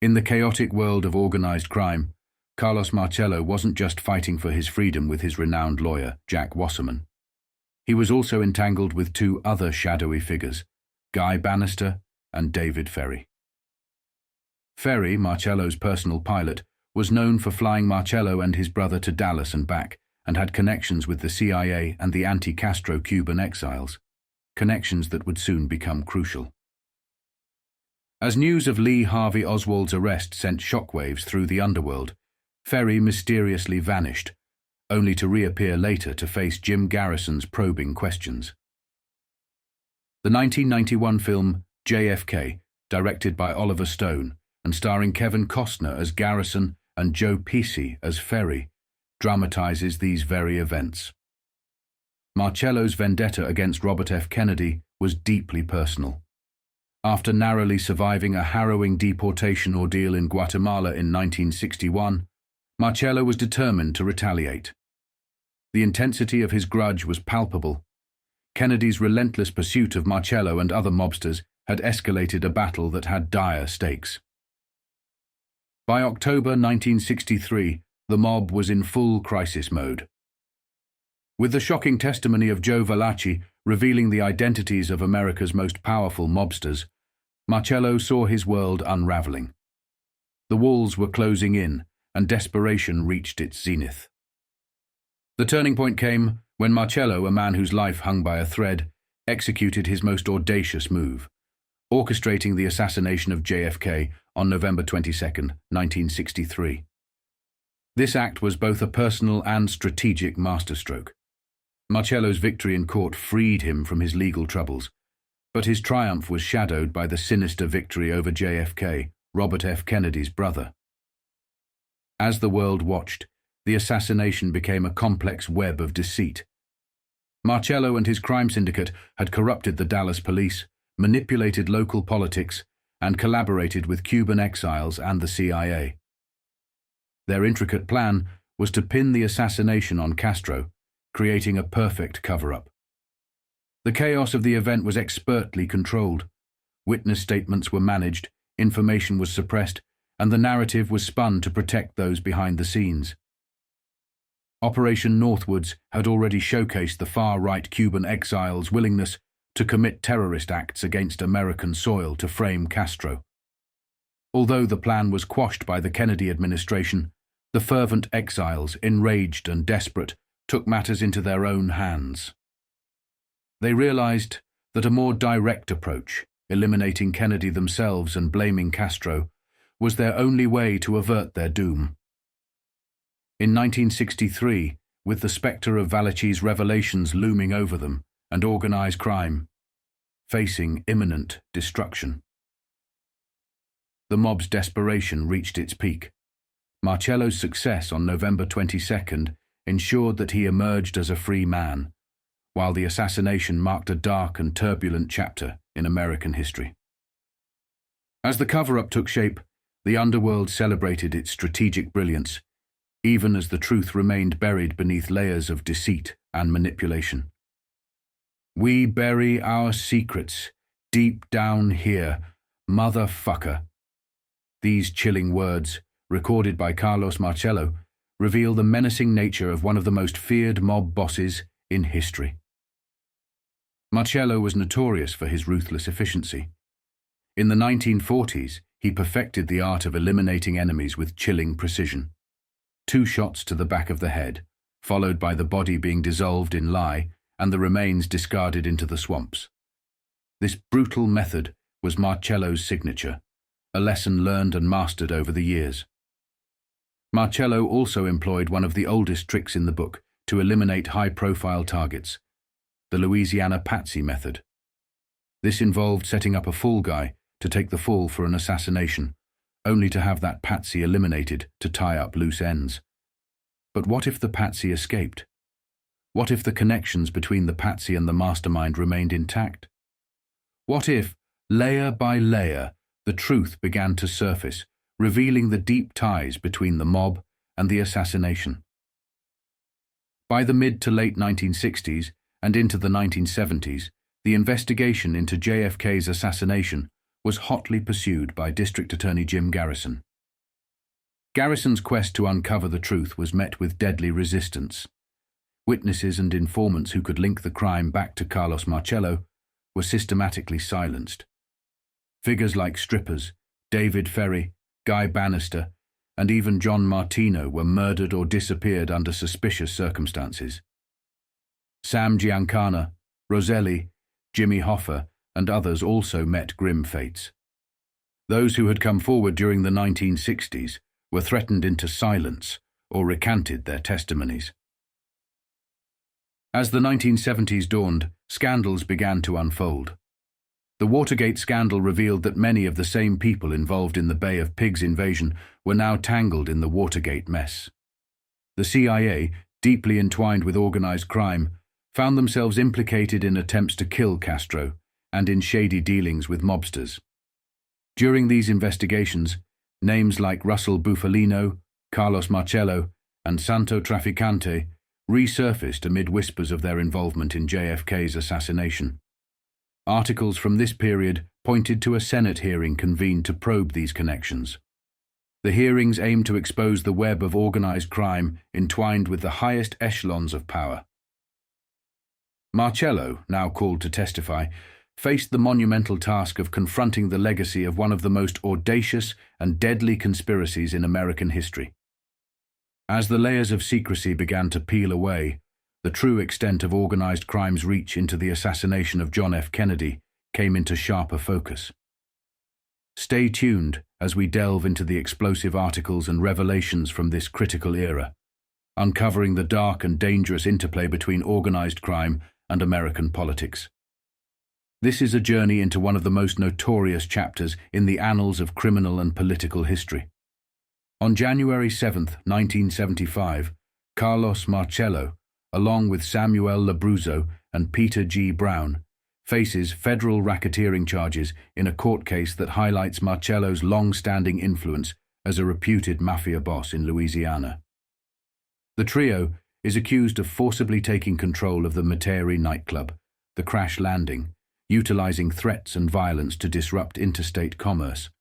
In the chaotic world of organized crime, Carlos Marcello wasn't just fighting for his freedom with his renowned lawyer, Jack Wasserman. He was also entangled with two other shadowy figures, Guy Bannister and David Ferry. Ferry, Marcello's personal pilot, was known for flying Marcello and his brother to Dallas and back, and had connections with the CIA and the anti-Castro Cuban exiles, connections that would soon become crucial. As news of Lee Harvey Oswald's arrest sent shockwaves through the underworld, Ferry mysteriously vanished, only to reappear later to face Jim Garrison's probing questions. The 1991 film JFK, directed by Oliver Stone and starring Kevin Costner as Garrison and Joe Pesci as Ferry, dramatizes these very events. Marcello's vendetta against Robert F. Kennedy was deeply personal. After narrowly surviving a harrowing deportation ordeal in Guatemala in 1961, Marcello was determined to retaliate. The intensity of his grudge was palpable. Kennedy's relentless pursuit of Marcello and other mobsters had escalated a battle that had dire stakes. By October 1963, the mob was in full crisis mode. With the shocking testimony of Joe Valachi revealing the identities of America's most powerful mobsters, Marcello saw his world unraveling. The walls were closing in, and desperation reached its zenith. The turning point came when Marcello, a man whose life hung by a thread, executed his most audacious move, orchestrating the assassination of JFK on November 22, 1963. This act was both a personal and strategic masterstroke. Marcello's victory in court freed him from his legal troubles, but his triumph was shadowed by the sinister victory over JFK, Robert F. Kennedy's brother. As the world watched, the assassination became a complex web of deceit. Marcello and his crime syndicate had corrupted the Dallas police, manipulated local politics, and collaborated with Cuban exiles and the CIA. Their intricate plan was to pin the assassination on Castro, creating a perfect cover-up. The chaos of the event was expertly controlled. Witness statements were managed, information was suppressed, and the narrative was spun to protect those behind the scenes. Operation Northwoods had already showcased the far-right Cuban exiles' willingness to commit terrorist acts against American soil to frame Castro. Although the plan was quashed by the Kennedy administration, the fervent exiles, enraged and desperate, took matters into their own hands. They realized that a more direct approach, eliminating Kennedy themselves and blaming Castro, was their only way to avert their doom. In 1963, with the specter of Valachi's revelations looming over them and organized crime facing imminent destruction, the mob's desperation reached its peak. Marcello's success on November 22nd ensured that he emerged as a free man, while the assassination marked a dark and turbulent chapter in American history. As the cover-up took shape, the underworld celebrated its strategic brilliance, even as the truth remained buried beneath layers of deceit and manipulation. "We bury our secrets deep down here, motherfucker." These chilling words, recorded by Carlos Marcello, reveal the menacing nature of one of the most feared mob bosses in history. Marcello was notorious for his ruthless efficiency. In the 1940s, he perfected the art of eliminating enemies with chilling precision. 2 shots to the back of the head, followed by the body being dissolved in lye and the remains discarded into the swamps. This brutal method was Marcello's signature, a lesson learned and mastered over the years. Marcello also employed one of the oldest tricks in the book to eliminate high-profile targets, the Louisiana Patsy method. This involved setting up a fall guy to take the fall for an assassination, only to have that patsy eliminated to tie up loose ends. But what if the patsy escaped? What if the connections between the patsy and the mastermind remained intact? What if, layer by layer, the truth began to surface, revealing the deep ties between the mob and the assassination? By the mid to late 1960s and into the 1970s, the investigation into JFK's assassination was hotly pursued by District Attorney Jim Garrison. Garrison's quest to uncover the truth was met with deadly resistance. Witnesses and informants who could link the crime back to Carlos Marcello were systematically silenced. Figures like strippers, David Ferry, Guy Bannister, and even John Martino were murdered or disappeared under suspicious circumstances. Sam Giancana, Roselli, Jimmy Hoffa, and others also met grim fates. Those who had come forward during the 1960s were threatened into silence or recanted their testimonies. As the 1970s dawned, scandals began to unfold. The Watergate scandal revealed that many of the same people involved in the Bay of Pigs invasion were now tangled in the Watergate mess. The CIA, deeply entwined with organized crime, found themselves implicated in attempts to kill Castro and in shady dealings with mobsters. During these investigations, names like Russell Bufalino, Carlos Marcello, and Santo Traficante resurfaced amid whispers of their involvement in JFK's assassination. Articles from this period pointed to a Senate hearing convened to probe these connections. The hearings aimed to expose the web of organized crime entwined with the highest echelons of power. Marcello, now called to testify, faced the monumental task of confronting the legacy of one of the most audacious and deadly conspiracies in American history. As the layers of secrecy began to peel away, the true extent of organized crime's reach into the assassination of John F. Kennedy came into sharper focus. Stay tuned as we delve into the explosive articles and revelations from this critical era, uncovering the dark and dangerous interplay between organized crime and American politics. This is a journey into one of the most notorious chapters in the annals of criminal and political history. On January 7, 1975, Carlos Marcello, along with Samuel Labruzzo and Peter G. Brown, faces federal racketeering charges in a court case that highlights Marcello's long-standing influence as a reputed mafia boss in Louisiana. The trio is accused of forcibly taking control of the Metairie nightclub, the Crash Landing, utilizing threats and violence to disrupt interstate commerce,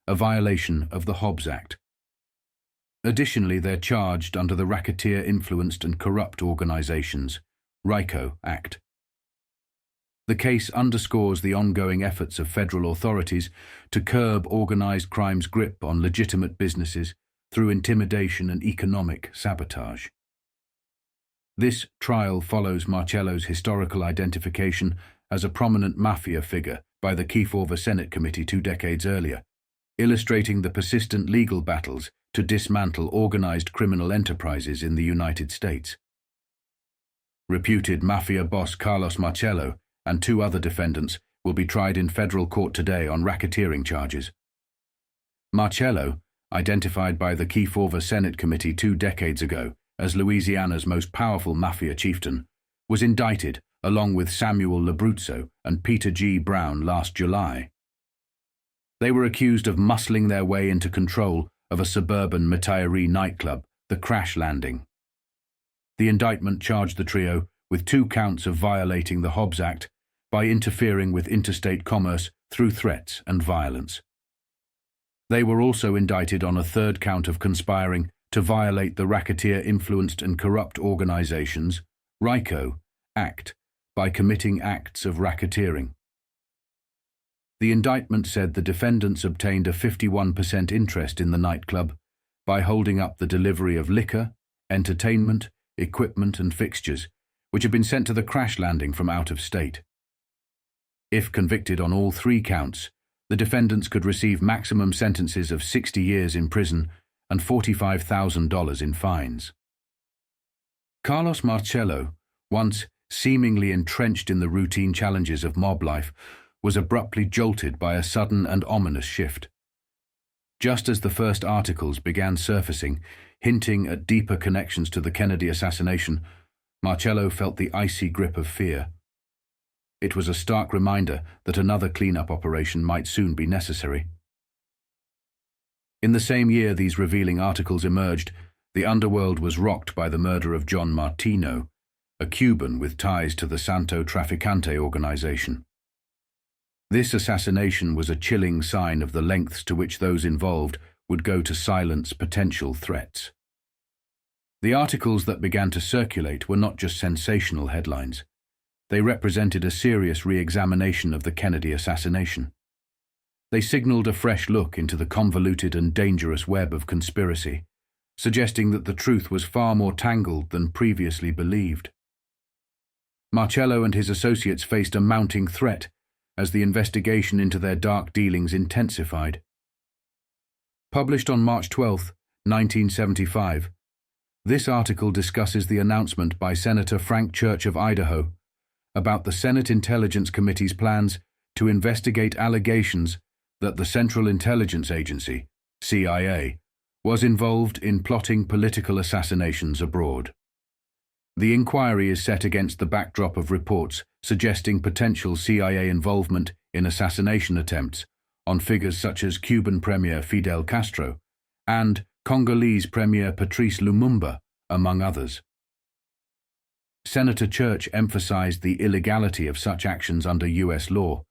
a violation of the Hobbs Act. Additionally, they're charged under the Racketeer-Influenced and Corrupt Organizations, RICO Act. The case underscores the ongoing efforts of federal authorities to curb organized crime's grip on legitimate businesses through intimidation and economic sabotage. This trial follows Marcello's historical identification as a prominent mafia figure by the Kefauver Senate Committee 2 decades earlier, illustrating the persistent legal battles to dismantle organized criminal enterprises in the United States. Reputed mafia boss Carlos Marcello and 2 other defendants will be tried in federal court today on racketeering charges. Marcello, identified by the Kefauver Senate Committee 2 decades ago as Louisiana's most powerful mafia chieftain, was indicted along with Samuel Labruzzo and Peter G. Brown last July. They were accused of muscling their way into control of a suburban Metairie nightclub, the Crash Landing. The indictment charged the trio with 2 counts of violating the Hobbs Act by interfering with interstate commerce through threats and violence. They were also indicted on a 3rd count of conspiring to violate the Racketeer-Influenced and Corrupt Organizations, RICO, Act by committing acts of racketeering. The indictment said the defendants obtained a 51% interest in the nightclub by holding up the delivery of liquor, entertainment, equipment and fixtures, which had been sent to the Crash Landing from out of state. If convicted on all 3 counts, the defendants could receive maximum sentences of 60 years in prison and $45,000 in fines. Carlos Marcello, once seemingly entrenched in the routine challenges of mob life, was abruptly jolted by a sudden and ominous shift. Just as the first articles began surfacing, hinting at deeper connections to the Kennedy assassination, Marcello felt the icy grip of fear. It was a stark reminder that another cleanup operation might soon be necessary. In the same year these revealing articles emerged, the underworld was rocked by the murder of John Martino, a Cuban with ties to the Santo Traficante organization. This assassination was a chilling sign of the lengths to which those involved would go to silence potential threats. The articles that began to circulate were not just sensational headlines. They represented a serious re-examination of the Kennedy assassination. They signaled a fresh look into the convoluted and dangerous web of conspiracy, suggesting that the truth was far more tangled than previously believed. Marcello and his associates faced a mounting threat as the investigation into their dark dealings intensified. Published on March 12, 1975, this article discusses the announcement by Senator Frank Church of Idaho about the Senate Intelligence Committee's plans to investigate allegations that the Central Intelligence Agency, CIA, was involved in plotting political assassinations abroad. The inquiry is set against the backdrop of reports suggesting potential CIA involvement in assassination attempts on figures such as Cuban Premier Fidel Castro and Congolese Premier Patrice Lumumba, among others. Senator Church emphasized the illegality of such actions under U.S. law,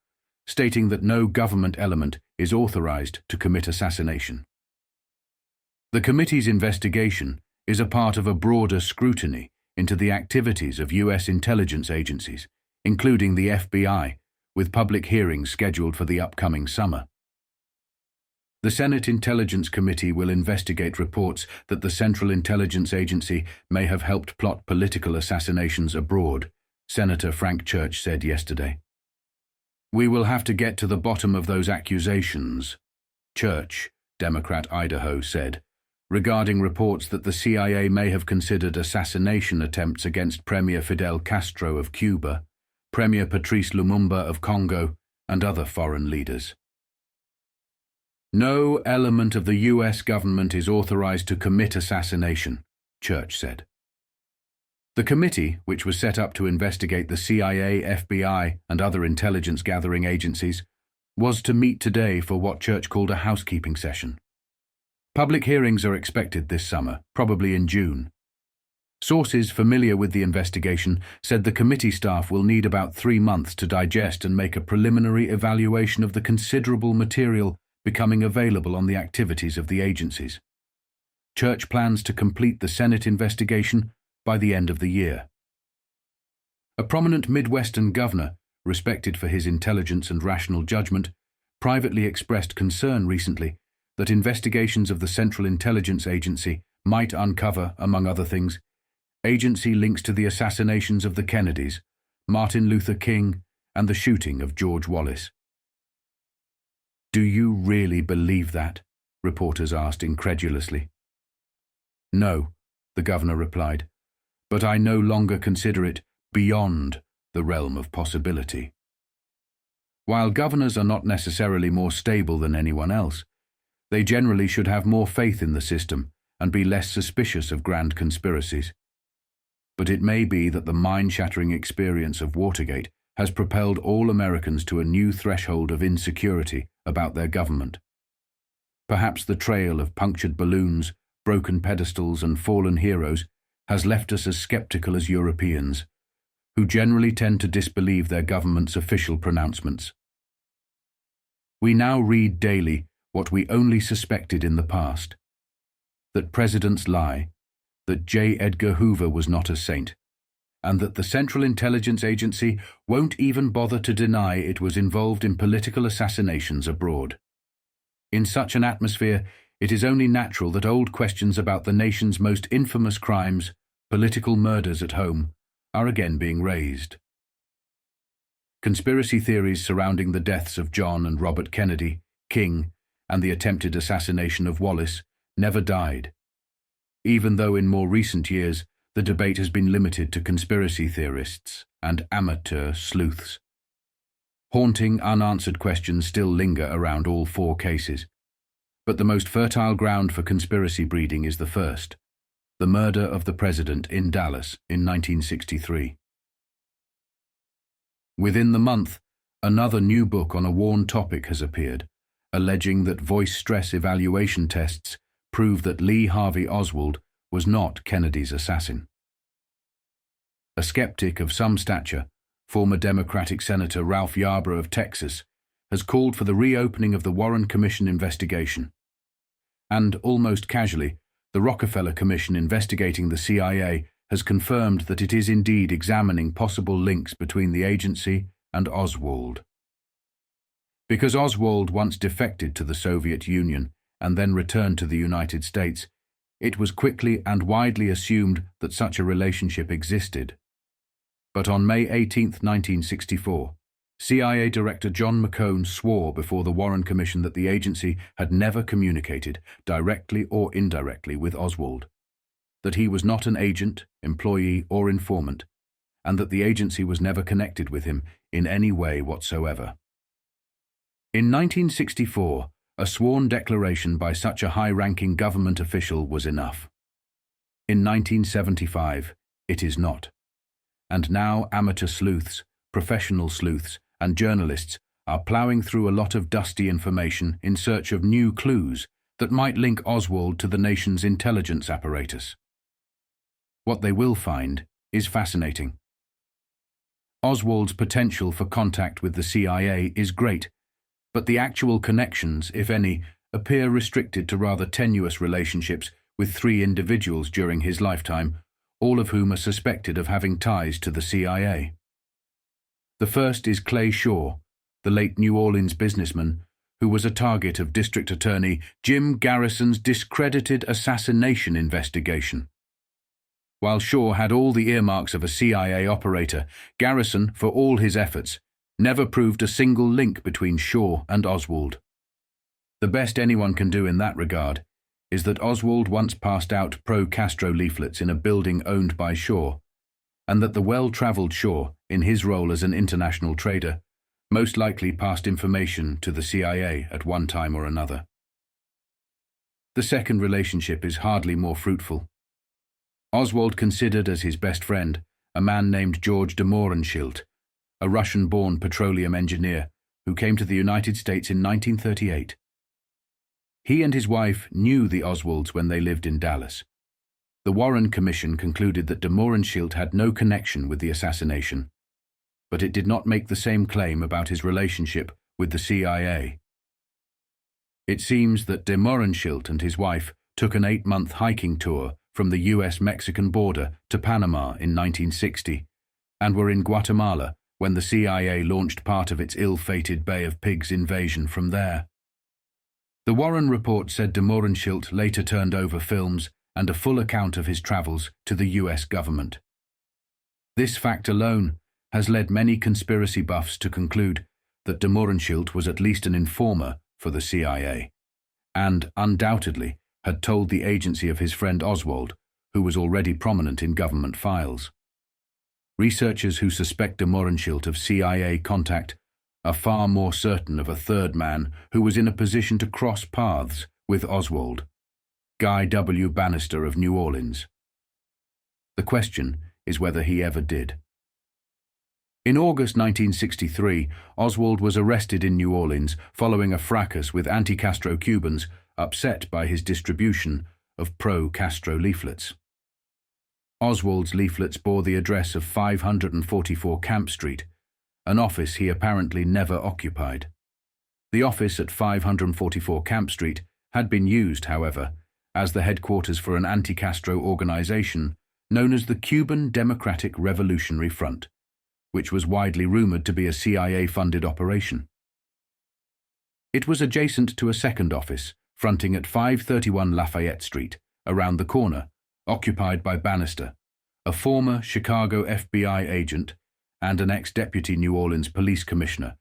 stating that no government element is authorized to commit assassination. The committee's investigation is a part of a broader scrutiny into the activities of U.S. intelligence agencies, including the FBI, with public hearings scheduled for the upcoming summer. The Senate Intelligence Committee will investigate reports that the Central Intelligence Agency may have helped plot political assassinations abroad, Senator Frank Church said yesterday. "We will have to get to the bottom of those accusations," Church, Democrat Idaho, said, regarding reports that the CIA may have considered assassination attempts against Premier Fidel Castro of Cuba, Premier Patrice Lumumba of Congo, and other foreign leaders. "No element of the U.S. government is authorized to commit assassination," Church said. The committee, which was set up to investigate the CIA, FBI, and other intelligence-gathering agencies, was to meet today for what Church called a housekeeping session. Public hearings are expected this summer, probably in June. Sources familiar with the investigation said the committee staff will need about 3 months to digest and make a preliminary evaluation of the considerable material becoming available on the activities of the agencies. Church plans to complete the Senate investigation by the end of the year. A prominent Midwestern governor, respected for his intelligence and rational judgment, privately expressed concern recently that investigations of the Central Intelligence Agency might uncover, among other things, agency links to the assassinations of the Kennedys, Martin Luther King, and the shooting of George Wallace. "Do you really believe that?" reporters asked incredulously. "No," the governor replied, "but I no longer consider it beyond the realm of possibility." While governors are not necessarily more stable than anyone else, they generally should have more faith in the system and be less suspicious of grand conspiracies. But it may be that the mind-shattering experience of Watergate has propelled all Americans to a new threshold of insecurity about their government. Perhaps the trail of punctured balloons, broken pedestals, and fallen heroes has left us as skeptical as Europeans, who generally tend to disbelieve their government's official pronouncements. We now read daily what we only suspected in the past: that presidents lie, that J. Edgar Hoover was not a saint, and that the Central Intelligence Agency won't even bother to deny it was involved in political assassinations abroad. In such an atmosphere, it is only natural that old questions about the nation's most infamous crimes, political murders at home, are again being raised. Conspiracy theories surrounding the deaths of John and Robert Kennedy, King, and the attempted assassination of Wallace never died, even though in more recent years the debate has been limited to conspiracy theorists and amateur sleuths. Haunting, unanswered questions still linger around all 4 cases, but the most fertile ground for conspiracy breeding is the first: the murder of the president in Dallas in 1963. Within the month, another new book on a worn topic has appeared, alleging that voice stress evaluation tests prove that Lee Harvey Oswald was not Kennedy's assassin. A skeptic of some stature, former Democratic Senator Ralph Yarborough of Texas, has called for the reopening of the Warren Commission investigation. And, almost casually, the Rockefeller Commission investigating the CIA has confirmed that it is indeed examining possible links between the agency and Oswald. Because Oswald once defected to the Soviet Union and then returned to the United States, it was quickly and widely assumed that such a relationship existed. But on May 18, 1964, CIA Director John McCone swore before the Warren Commission that the agency had never communicated, directly or indirectly, with Oswald, that he was not an agent, employee, or informant, and that the agency was never connected with him in any way whatsoever. In 1964, a sworn declaration by such a high-ranking government official was enough. In 1975, it is not. And now amateur sleuths, professional sleuths, and journalists are ploughing through a lot of dusty information in search of new clues that might link Oswald to the nation's intelligence apparatus. What they will find is fascinating. Oswald's potential for contact with the CIA is great, but the actual connections, if any, appear restricted to rather tenuous relationships with 3 individuals during his lifetime, all of whom are suspected of having ties to the CIA. The first is Clay Shaw, the late New Orleans businessman, who was a target of District Attorney Jim Garrison's discredited assassination investigation. While Shaw had all the earmarks of a CIA operator, Garrison, for all his efforts, never proved a single link between Shaw and Oswald. The best anyone can do in that regard is that Oswald once passed out pro-Castro leaflets in a building owned by Shaw, and that the well-travelled Shaw, in his role as an international trader, most likely passed information to the CIA at one time or another. The second relationship is hardly more fruitful. Oswald considered as his best friend a man named George de Mohrenschildt, a Russian-born petroleum engineer who came to the United States in 1938. He and his wife knew the Oswalds when they lived in Dallas. The Warren Commission concluded that de Mohrenschildt had no connection with the assassination, but it did not make the same claim about his relationship with the CIA. It seems that de Mohrenschildt and his wife took an 8-month hiking tour from the US-Mexican border to Panama in 1960, and were in Guatemala when the CIA launched part of its ill-fated Bay of Pigs invasion from there. The Warren report said de Mohrenschildt later turned over films and a full account of his travels to the US government. This fact alone has led many conspiracy buffs to conclude that de Mohrenschildt was at least an informer for the CIA, and undoubtedly had told the agency of his friend Oswald, who was already prominent in government files. Researchers who suspect de Mohrenschildt of CIA contact are far more certain of a third man who was in a position to cross paths with Oswald, Guy W. Bannister of New Orleans. The question is whether he ever did. In August 1963, Oswald was arrested in New Orleans following a fracas with anti-Castro Cubans upset by his distribution of pro-Castro leaflets. Oswald's leaflets bore the address of 544 Camp Street, an office he apparently never occupied. The office at 544 Camp Street had been used, however, as the headquarters for an anti-Castro organization known as the Cuban Democratic Revolutionary Front, which was widely rumored to be a CIA-funded operation. It was adjacent to a second office, fronting at 531 Lafayette Street, around the corner, occupied by Bannister, a former Chicago FBI agent and an ex-deputy New Orleans police commissioner,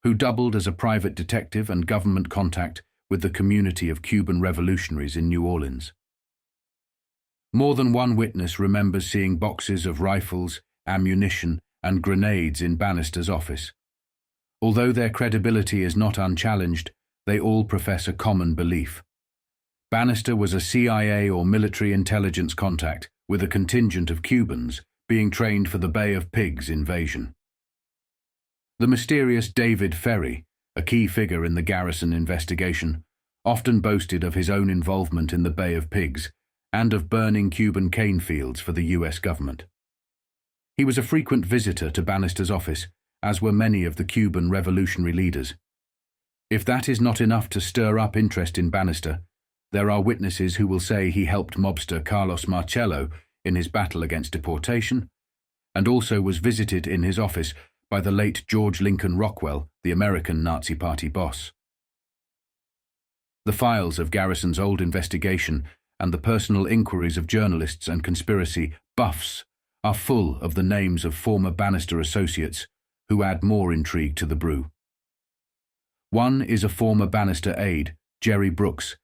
who doubled as a private detective and government contact with the community of Cuban revolutionaries in New Orleans. More than one witness remembers seeing boxes of rifles, ammunition, and grenades in Bannister's office. Although their credibility is not unchallenged, they all profess a common belief. Bannister was a CIA or military intelligence contact with a contingent of Cubans being trained for the Bay of Pigs invasion. The mysterious David Ferry, a key figure in the Garrison investigation, often boasted of his own involvement in the Bay of Pigs and of burning Cuban cane fields for the US government. He was a frequent visitor to Bannister's office, as were many of the Cuban revolutionary leaders, If that is not enough to stir up interest in Bannister, there are witnesses who will say he helped mobster Carlos Marcello in his battle against deportation, and also was visited in his office by the late George Lincoln Rockwell, the American Nazi Party boss. The files of Garrison's old investigation and the personal inquiries of journalists and conspiracy buffs are full of the names of former Bannister associates who add more intrigue to the brew. One is a former Bannister aide, Jerry Brooks,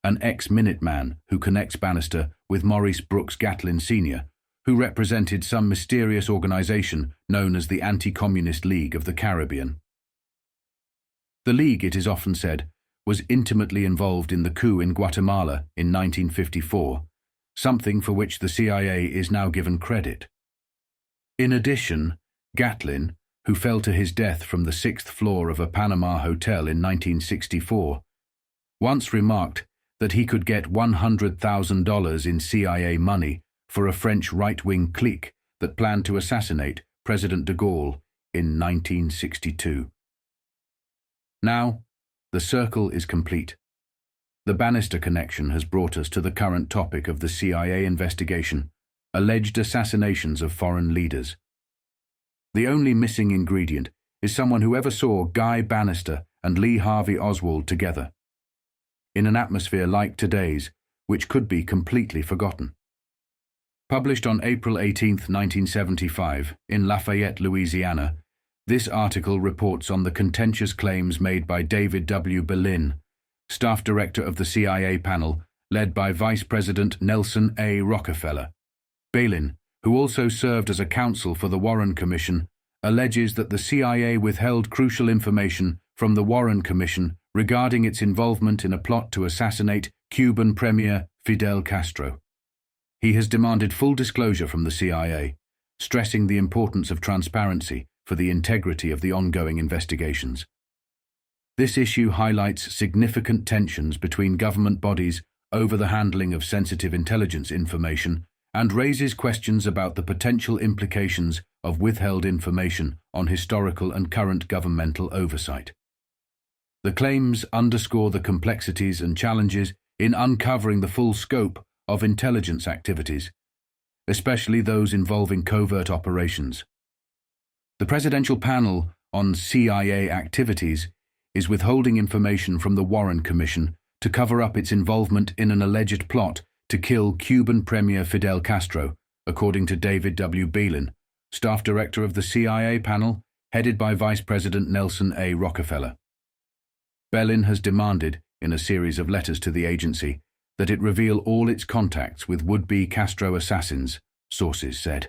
an ex-Minuteman who connects Bannister with Maurice Brooks Gatlin Sr., who represented some mysterious organization known as the Anti-Communist League of the Caribbean. The League, it is often said, was intimately involved in the coup in Guatemala in 1954, something for which the CIA is now given credit. In addition, Gatlin, who fell to his death from the 6th floor of a Panama hotel in 1964, once remarked that he could get $100,000 in CIA money for a French right-wing clique that planned to assassinate President de Gaulle in 1962. Now, the circle is complete. The Bannister connection has brought us to the current topic of the CIA investigation, alleged assassinations of foreign leaders. The only missing ingredient is someone who ever saw Guy Bannister and Lee Harvey Oswald together, in an atmosphere like today's, which could be completely forgotten. Published on April 18, 1975, in Lafayette, Louisiana, this article reports on the contentious claims made by David W. Berlin, staff director of the CIA panel led by Vice President Nelson A. Rockefeller. Berlin, who also served as a counsel for the Warren Commission, alleges that the CIA withheld crucial information from the Warren Commission regarding its involvement in a plot to assassinate Cuban Premier Fidel Castro. He has demanded full disclosure from the CIA, stressing the importance of transparency for the integrity of the ongoing investigations. This issue highlights significant tensions between government bodies over the handling of sensitive intelligence information and raises questions about the potential implications of withheld information on historical and current governmental oversight. The claims underscore the complexities and challenges in uncovering the full scope of intelligence activities, especially those involving covert operations. The Presidential Panel on CIA Activities is withholding information from the Warren Commission to cover up its involvement in an alleged plot to kill Cuban Premier Fidel Castro, according to David W. Berlin, staff director of the CIA panel, headed by Vice President Nelson A. Rockefeller. Berlin has demanded, in a series of letters to the agency, that it reveal all its contacts with would-be Castro assassins, sources said.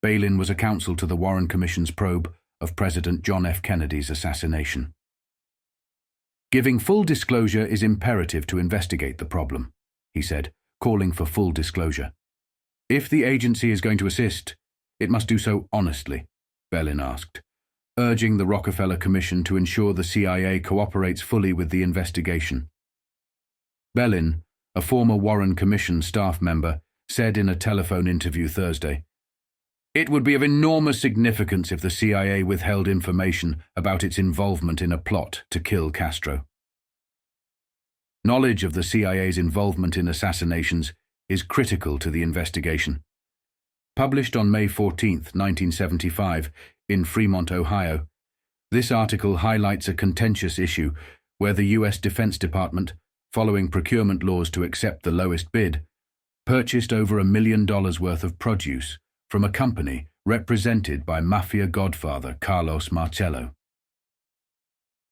Berlin was a counsel to the Warren Commission's probe of President John F. Kennedy's assassination. Giving full disclosure is imperative to investigate the problem, he said, calling for full disclosure. If the agency is going to assist, it must do so honestly, Berlin asked, urging the Rockefeller Commission to ensure the CIA cooperates fully with the investigation. Berlin, a former Warren Commission staff member, said in a telephone interview Thursday, "It would be of enormous significance if the CIA withheld information about its involvement in a plot to kill Castro." Knowledge of the CIA's involvement in assassinations is critical to the investigation. Published on May 14, 1975, in Fremont, Ohio, this article highlights a contentious issue where the U.S. Defense Department, following procurement laws to accept the lowest bid, purchased over $1 million worth of produce from a company represented by Mafia Godfather Carlos Marcello.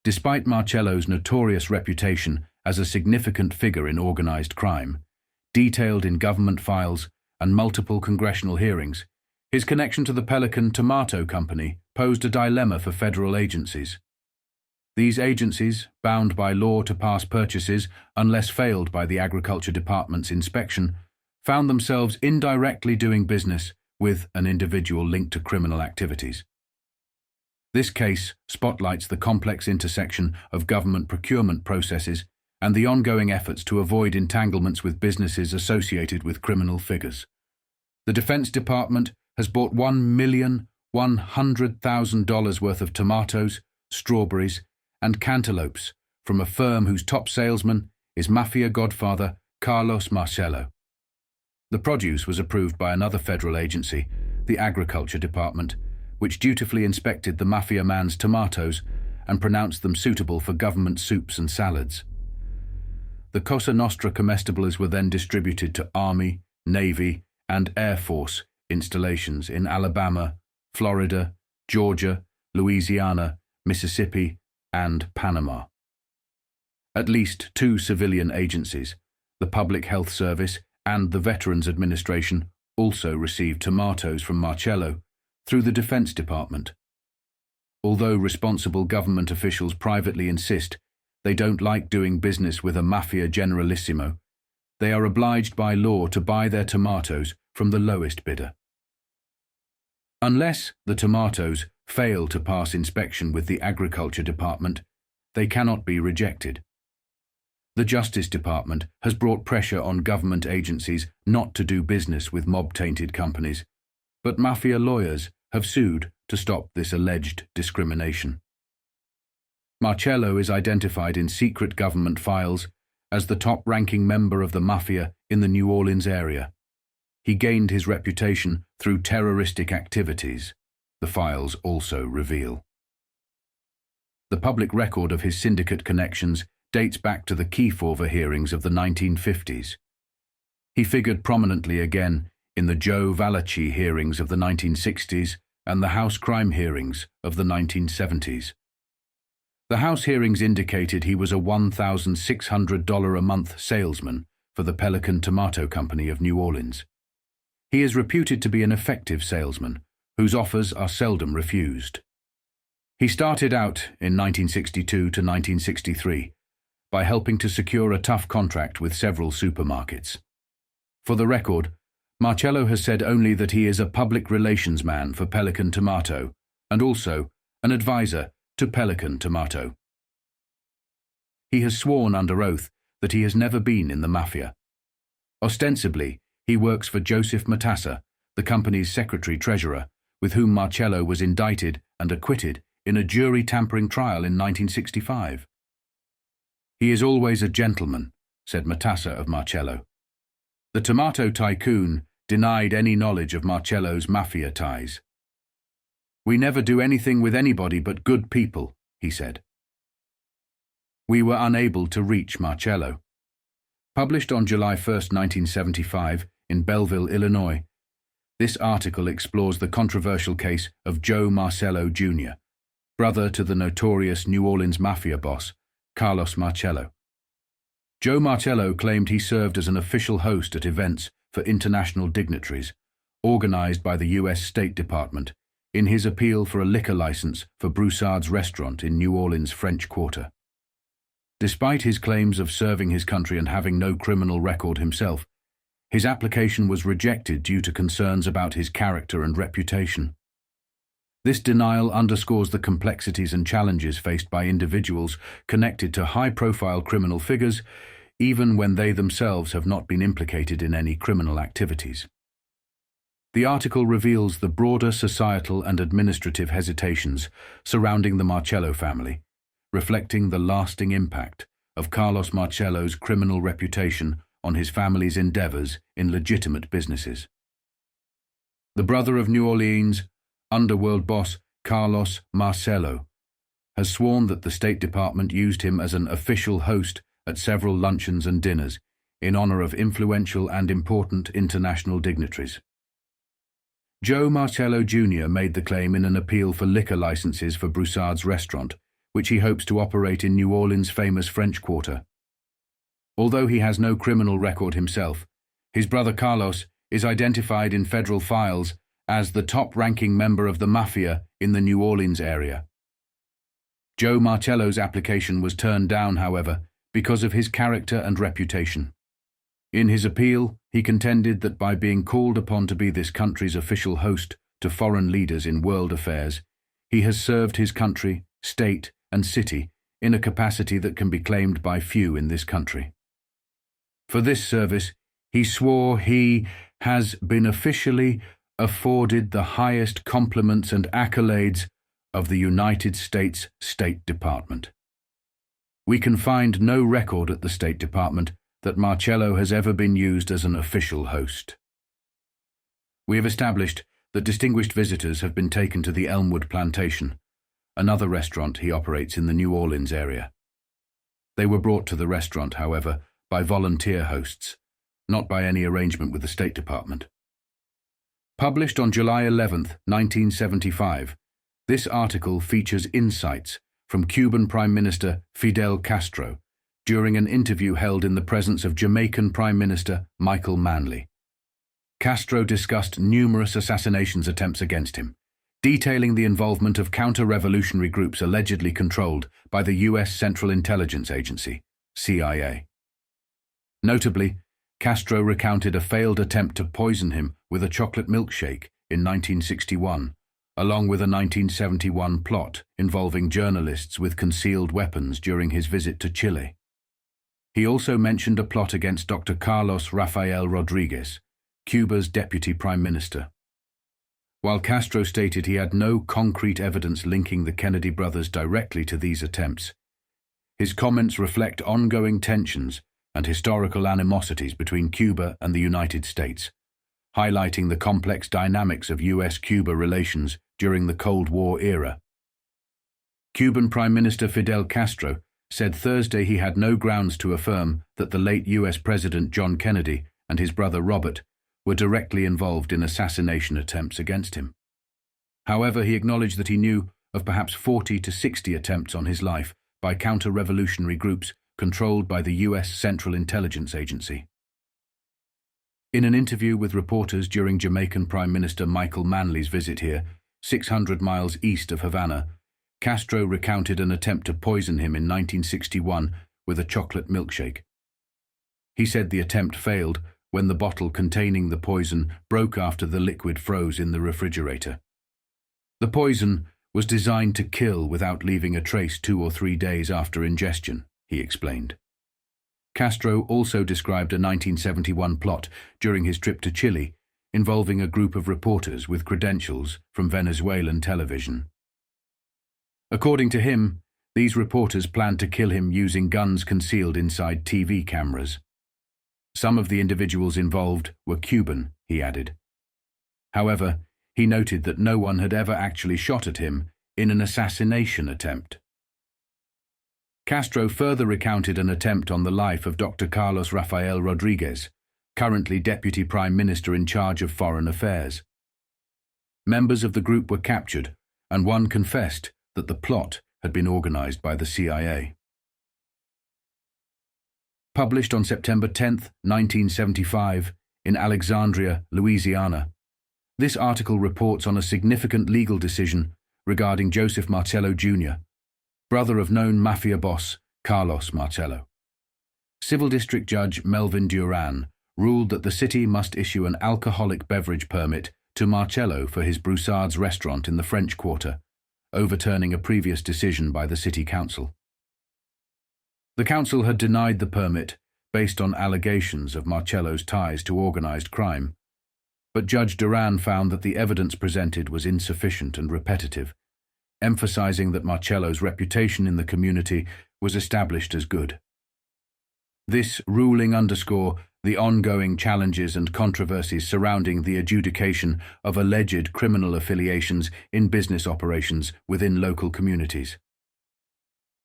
Despite Marcello's notorious reputation as a significant figure in organized crime, detailed in government files and multiple congressional hearings, his connection to the Pelican Tomato Company posed a dilemma for federal agencies. These agencies, bound by law to pass purchases unless failed by the Agriculture Department's inspection, found themselves indirectly doing business with an individual linked to criminal activities. This case spotlights the complex intersection of government procurement processes and the ongoing efforts to avoid entanglements with businesses associated with criminal figures. The Defense Department has bought $1,100,000 worth of tomatoes, strawberries, and cantaloupes from a firm whose top salesman is Mafia godfather Carlos Marcello. The produce was approved by another federal agency, the Agriculture Department, which dutifully inspected the Mafia man's tomatoes and pronounced them suitable for government soups and salads. The Cosa Nostra comestibles were then distributed to Army, Navy, and Air Force installations in Alabama, Florida, Georgia, Louisiana, Mississippi, and Panama. At least 2 civilian agencies, the Public Health Service and the Veterans Administration, also received tomatoes from Marcello through the Defense Department. Although responsible government officials privately insist they don't like doing business with a Mafia generalissimo, they are obliged by law to buy their tomatoes from the lowest bidder. Unless the tomatoes fail to pass inspection with the Agriculture Department, they cannot be rejected. The Justice Department has brought pressure on government agencies not to do business with mob-tainted companies, but Mafia lawyers have sued to stop this alleged discrimination. Marcello is identified in secret government files as the top-ranking member of the Mafia in the New Orleans area. He gained his reputation through terroristic activities, the files also reveal. The public record of his syndicate connections dates back to the Kefauver hearings of the 1950s. He figured prominently again in the Joe Valachi hearings of the 1960s and the House crime hearings of the 1970s. The House hearings indicated he was a $1,600 a month salesman for the Pelican Tomato Company of New Orleans. He is reputed to be an effective salesman, whose offers are seldom refused. He started out in 1962 to 1963 by helping to secure a tough contract with several supermarkets. For the record, Marcello has said only that he is a public relations man for Pelican Tomato and also an advisor to Pelican Tomato. He has sworn under oath that he has never been in the Mafia. Ostensibly, he works for Joseph Matassa, the company's secretary-treasurer, with whom Marcello was indicted and acquitted in a jury tampering trial in 1965. "He is always a gentleman," said Matassa of Marcello. The tomato tycoon denied any knowledge of Marcello's Mafia ties. "We never do anything with anybody but good people," he said. We were unable to reach Marcello. Published on July 1, 1975, in Belleville, Illinois, this article explores the controversial case of Joe Marcello Jr., brother to the notorious New Orleans Mafia boss, Carlos Marcello. Joe Marcello claimed he served as an official host at events for international dignitaries, organized by the U.S. State Department, in his appeal for a liquor license for Broussard's restaurant in New Orleans' French Quarter. Despite his claims of serving his country and having no criminal record himself, his application was rejected due to concerns about his character and reputation. This denial underscores the complexities and challenges faced by individuals connected to high-profile criminal figures, even when they themselves have not been implicated in any criminal activities. The article reveals the broader societal and administrative hesitations surrounding the Marcello family, reflecting the lasting impact of Carlos Marcello's criminal reputation on his family's endeavors in legitimate businesses. The brother of New Orleans underworld boss Carlos Marcello has sworn that the State Department used him as an official host at several luncheons and dinners in honor of influential and important international dignitaries. Joe Marcello Jr. made the claim in an appeal for liquor licenses for Broussard's restaurant, which he hopes to operate in New Orleans' famous French Quarter. Although he has no criminal record himself, his brother Carlos is identified in federal files as the top-ranking member of the Mafia in the New Orleans area. Joe Marcello's application was turned down, however, because of his character and reputation. In his appeal, he contended that by being called upon to be this country's official host to foreign leaders in world affairs, he has served his country, state, and city in a capacity that can be claimed by few in this country. For this service, he swore he has been officially afforded the highest compliments and accolades of the United States State Department. We can find no record at the State Department that Marcello has ever been used as an official host. We have established that distinguished visitors have been taken to the Elmwood Plantation, another restaurant he operates in the New Orleans area. They were brought to the restaurant, however, by volunteer hosts, not by any arrangement with the State Department. Published on July 11, 1975, this article features insights from Cuban Prime Minister Fidel Castro during an interview held in the presence of Jamaican Prime Minister Michael Manley. Castro discussed numerous assassination attempts against him, detailing the involvement of counter-revolutionary groups allegedly controlled by the U.S. Central Intelligence Agency, CIA. Notably, Castro recounted a failed attempt to poison him with a chocolate milkshake in 1961, along with a 1971 plot involving journalists with concealed weapons during his visit to Chile. He also mentioned a plot against Dr. Carlos Rafael Rodriguez, Cuba's deputy prime minister. While Castro stated he had no concrete evidence linking the Kennedy brothers directly to these attempts, his comments reflect ongoing tensions and historical animosities between Cuba and the United States, highlighting the complex dynamics of U.S.-Cuba relations during the Cold War era. Cuban Prime Minister Fidel Castro said Thursday he had no grounds to affirm that the late U.S. President John Kennedy and his brother Robert were directly involved in assassination attempts against him. However, he acknowledged that he knew of perhaps 40 to 60 attempts on his life by counter-revolutionary groups controlled by the U.S. Central Intelligence Agency. In an interview with reporters during Jamaican Prime Minister Michael Manley's visit here, 600 miles east of Havana, Castro recounted an attempt to poison him in 1961 with a chocolate milkshake. He said the attempt failed when the bottle containing the poison broke after the liquid froze in the refrigerator. The poison was designed to kill without leaving a trace 2 or 3 days after ingestion, he explained. Castro also described a 1971 plot during his trip to Chile involving a group of reporters with credentials from Venezuelan television. According to him, these reporters planned to kill him using guns concealed inside TV cameras. Some of the individuals involved were Cuban, he added. However, he noted that no one had ever actually shot at him in an assassination attempt. Castro further recounted an attempt on the life of Dr. Carlos Rafael Rodriguez, currently Deputy Prime Minister in charge of Foreign Affairs. Members of the group were captured, and one confessed that the plot had been organized by the CIA. Published on September 10, 1975, in Alexandria, Louisiana, this article reports on a significant legal decision regarding Joseph Marcello Jr., brother of known Mafia boss Carlos Marcello. Civil District Judge Melvin Duran ruled that the city must issue an alcoholic beverage permit to Marcello for his Broussard's restaurant in the French Quarter, overturning a previous decision by the city council. The council had denied the permit based on allegations of Marcello's ties to organized crime, but Judge Duran found that the evidence presented was insufficient and repetitive, emphasizing that Marcello's reputation in the community was established as good. This ruling underscored the ongoing challenges and controversies surrounding the adjudication of alleged criminal affiliations in business operations within local communities.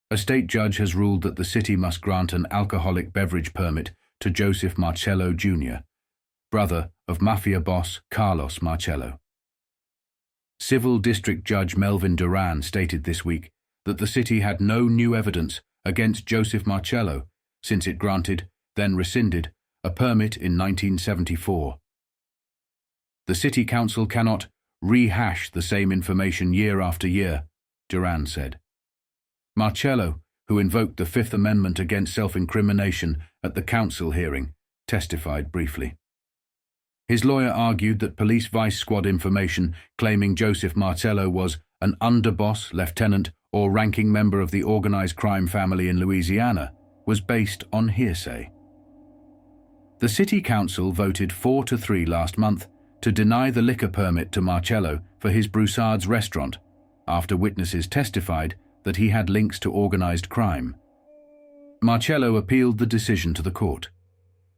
A state judge has ruled that the city must grant an alcoholic beverage permit to Joseph Marcello Jr., brother of Mafia boss Carlos Marcello. Civil District Judge Melvin Duran stated this week that the city had no new evidence against Joseph Marcello since it granted, then rescinded, a permit in 1974. The city council cannot rehash the same information year after year, Duran said. Marcello, who invoked the Fifth Amendment against self-incrimination at the council hearing, testified briefly. His lawyer argued that police vice squad information claiming Joseph Marcello was an underboss, lieutenant, or ranking member of the organized crime family in Louisiana was based on hearsay. The city council voted 4-3 last month to deny the liquor permit to Marcello for his Broussard's restaurant after witnesses testified that he had links to organized crime. Marcello appealed the decision to the court.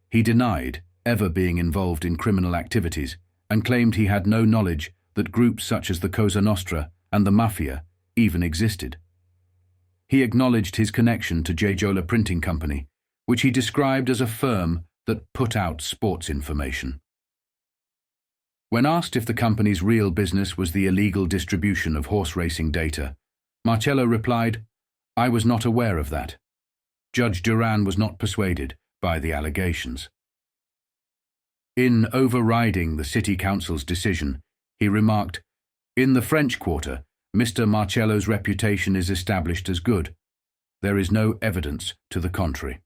He denied ever being involved in criminal activities and claimed he had no knowledge that groups such as the Cosa Nostra and the Mafia even existed. He acknowledged his connection to Gioiola Printing Company, which he described as a firm that put out sports information. When asked if the company's real business was the illegal distribution of horse racing data, Marcello replied, "I was not aware of that." Judge Duran was not persuaded by the allegations. In overriding the city council's decision, he remarked, "In the French Quarter, Mr. Marcello's reputation is established as good. There is no evidence to the contrary."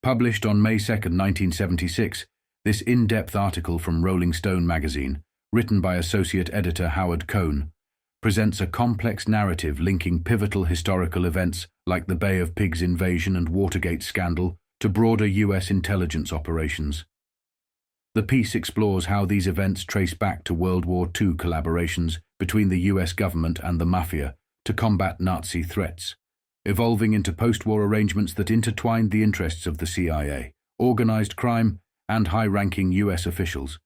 Published on May 2, 1976, this in-depth article from Rolling Stone magazine, written by associate editor Howard Cohn, presents a complex narrative linking pivotal historical events like the Bay of Pigs invasion and Watergate scandal to broader U.S. intelligence operations. The piece explores how these events trace back to World War II collaborations between the U.S. government and the Mafia to combat Nazi threats, evolving into post-war arrangements that intertwined the interests of the CIA, organized crime, and high-ranking U.S. officials.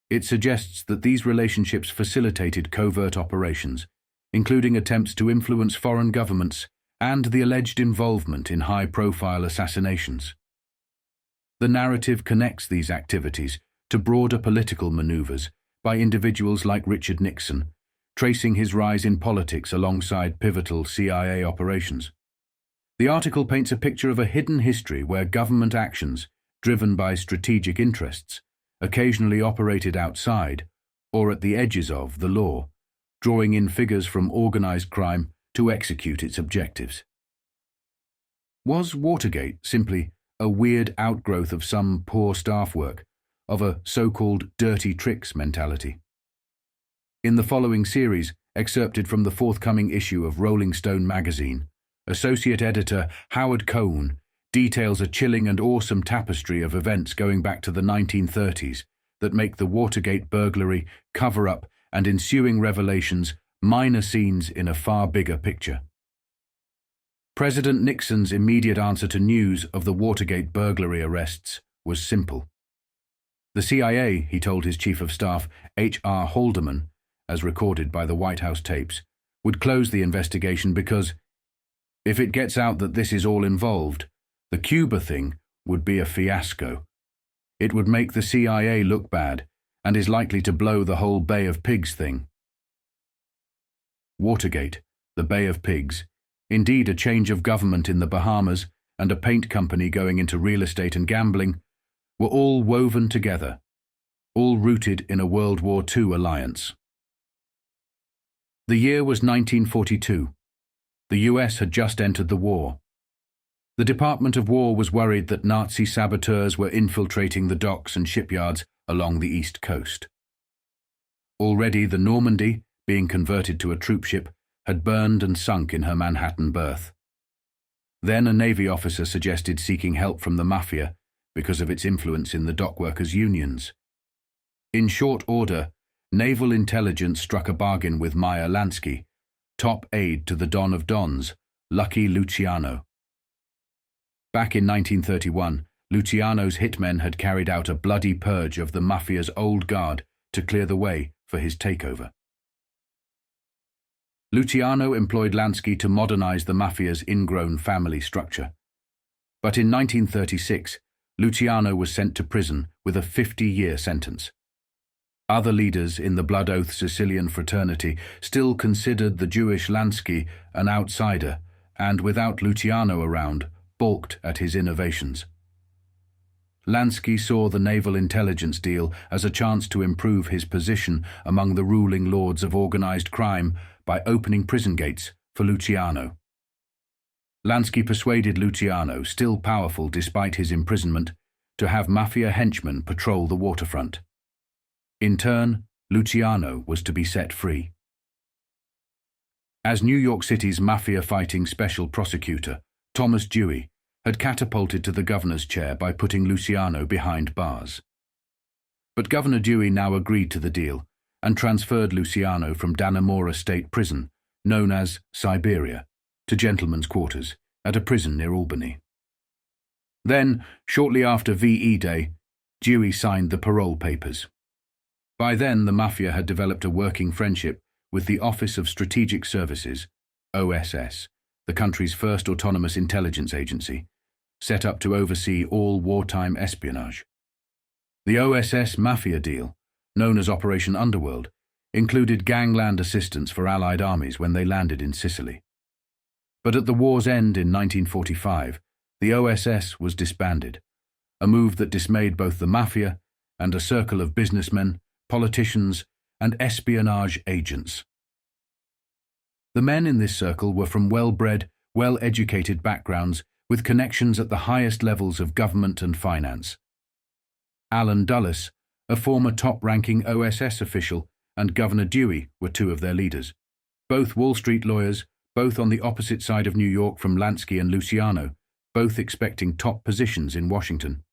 It suggests that these relationships facilitated covert operations, including attempts to influence foreign governments and the alleged involvement in high-profile assassinations. The narrative connects these activities to broader political maneuvers by individuals like Richard Nixon, tracing his rise in politics alongside pivotal CIA operations. The article paints a picture of a hidden history where government actions, driven by strategic interests, occasionally operated outside, or at the edges of, the law, drawing in figures from organized crime to execute its objectives. Was Watergate simply a weird outgrowth of some poor staff work, of a so-called dirty tricks mentality? In the following series, excerpted from the forthcoming issue of Rolling Stone magazine, associate editor Howard Cohn details a chilling and awesome tapestry of events going back to the 1930s that make the Watergate burglary, cover-up, and ensuing revelations minor scenes in a far bigger picture. President Nixon's immediate answer to news of the Watergate burglary arrests was simple. The CIA, he told his chief of staff, H.R. Haldeman, as recorded by the White House tapes, would close the investigation because, if it gets out that this is all involved, the Cuba thing would be a fiasco. It would make the CIA look bad and is likely to blow the whole Bay of Pigs thing. Watergate, the Bay of Pigs, indeed a change of government in the Bahamas, and a paint company going into real estate and gambling, were all woven together, all rooted in a World War II alliance. The year was 1942. The US had just entered the war. The Department of War was worried that Nazi saboteurs were infiltrating the docks and shipyards along the East Coast. Already the Normandy, being converted to a troopship, had burned and sunk in her Manhattan berth. Then a Navy officer suggested seeking help from the Mafia because of its influence in the dockworkers' unions. In short order, naval intelligence struck a bargain with Meyer Lansky, top aide to the Don of Dons, Lucky Luciano. Back in 1931, Luciano's hitmen had carried out a bloody purge of the Mafia's old guard to clear the way for his takeover. Luciano employed Lansky to modernize the Mafia's ingrown family structure. But in 1936, Luciano was sent to prison with a 50-year sentence. Other leaders in the Blood Oath Sicilian fraternity still considered the Jewish Lansky an outsider and, without Luciano around, balked at his innovations. Lansky saw the naval intelligence deal as a chance to improve his position among the ruling lords of organized crime by opening prison gates for Luciano. Lansky persuaded Luciano, still powerful despite his imprisonment, to have Mafia henchmen patrol the waterfront. In turn, Luciano was to be set free. As New York City's Mafia-fighting special prosecutor, Thomas Dewey had catapulted to the governor's chair by putting Luciano behind bars. But Governor Dewey now agreed to the deal and transferred Luciano from Dannemora State Prison, known as Siberia, to gentlemen's quarters, at a prison near Albany. Then, shortly after VE Day, Dewey signed the parole papers. By then, the Mafia had developed a working friendship with the Office of Strategic Services, OSS, the country's first autonomous intelligence agency, set up to oversee all wartime espionage. The OSS Mafia deal, known as Operation Underworld, included gangland assistance for Allied armies when they landed in Sicily. But at the war's end in 1945, the OSS was disbanded, a move that dismayed both the Mafia and a circle of businessmen, politicians, and espionage agents. The men in this circle were from well-bred, well-educated backgrounds with connections at the highest levels of government and finance. Allen Dulles, a former top-ranking OSS official, and Governor Dewey were two of their leaders. Both Wall Street lawyers, both on the opposite side of New York from Lansky and Luciano, both expecting top positions in Washington.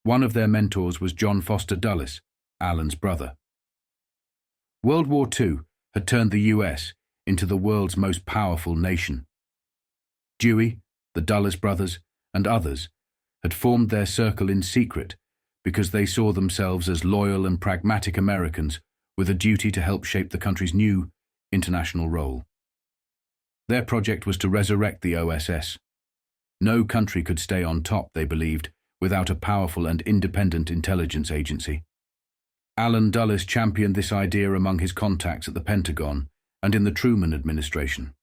One of their mentors was John Foster Dulles, Allen's brother. World War II had turned the US into the world's most powerful nation. Dewey, the Dulles brothers, and others had formed their circle in secret because they saw themselves as loyal and pragmatic Americans with a duty to help shape the country's new international role. Their project was to resurrect the OSS. No country could stay on top, they believed, without a powerful and independent intelligence agency. Allen Dulles championed this idea among his contacts at the Pentagon and in the Truman administration.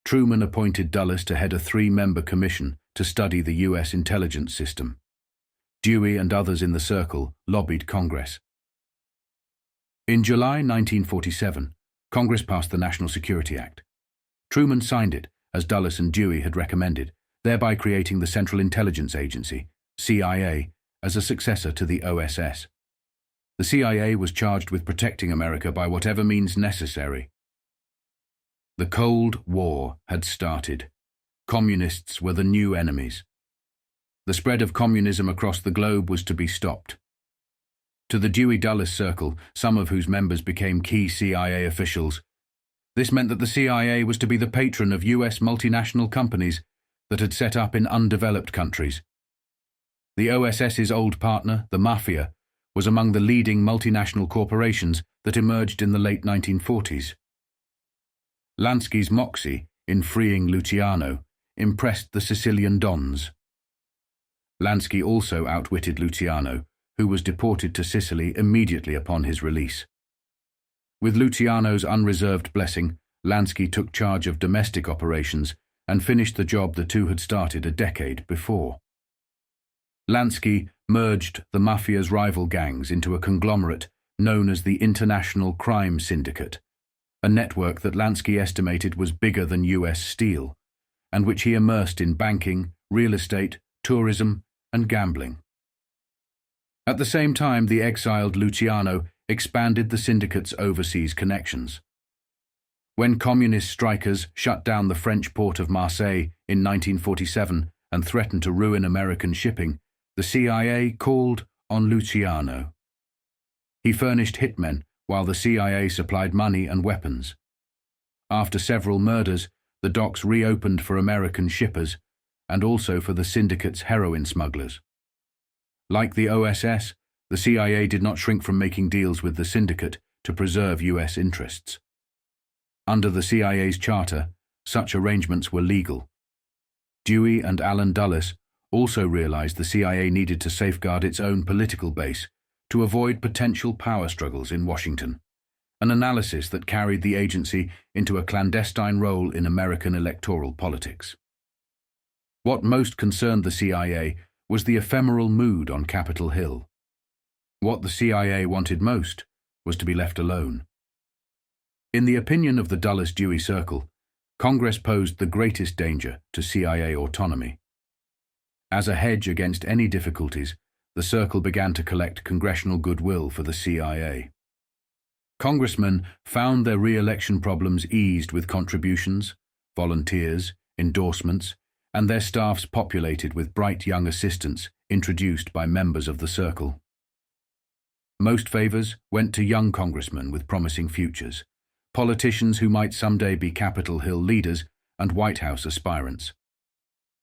Truman appointed Dulles to head a 3-member commission to study the U.S. intelligence system. Dewey and others in the circle lobbied Congress. In July 1947, Congress passed the National Security Act. Truman signed it, as Dulles and Dewey had recommended, thereby creating the Central Intelligence Agency, CIA, as a successor to the OSS. The CIA was charged with protecting America by whatever means necessary. The Cold War had started. Communists were the new enemies. The spread of communism across the globe was to be stopped. To the Dewey-Dulles circle, some of whose members became key CIA officials, this meant that the CIA was to be the patron of US multinational companies that had set up in undeveloped countries. The OSS's old partner, the Mafia, was among the leading multinational corporations that emerged in the late 1940s. Lansky's moxie in freeing Luciano impressed the Sicilian dons. Lansky also outwitted Luciano, who was deported to Sicily immediately upon his release. With Luciano's unreserved blessing, Lansky took charge of domestic operations and finished the job the two had started a decade before. Lansky merged the Mafia's rival gangs into a conglomerate known as the International Crime Syndicate, a network that Lansky estimated was bigger than US Steel, and which he immersed in banking, real estate, tourism, and gambling. At the same time, the exiled Luciano expanded the syndicate's overseas connections. When communist strikers shut down the French port of Marseille in 1947 and threatened to ruin American shipping, the CIA called on Luciano. He furnished hitmen while the CIA supplied money and weapons. After several murders, the docks reopened for American shippers and also for the syndicate's heroin smugglers. Like the OSS, the CIA did not shrink from making deals with the syndicate to preserve US interests. Under the CIA's charter, such arrangements were legal. Dewey and Allen Dulles also realized the CIA needed to safeguard its own political base to avoid potential power struggles in Washington, an analysis that carried the agency into a clandestine role in American electoral politics. What most concerned the CIA was the ephemeral mood on Capitol Hill. What the CIA wanted most was to be left alone. In the opinion of the Dulles-Dewey circle, Congress posed the greatest danger to CIA autonomy. As a hedge against any difficulties, the circle began to collect congressional goodwill for the CIA. Congressmen found their re-election problems eased with contributions, volunteers, endorsements, and their staffs populated with bright young assistants introduced by members of the circle. Most favors went to young congressmen with promising futures, politicians who might someday be Capitol Hill leaders and White House aspirants.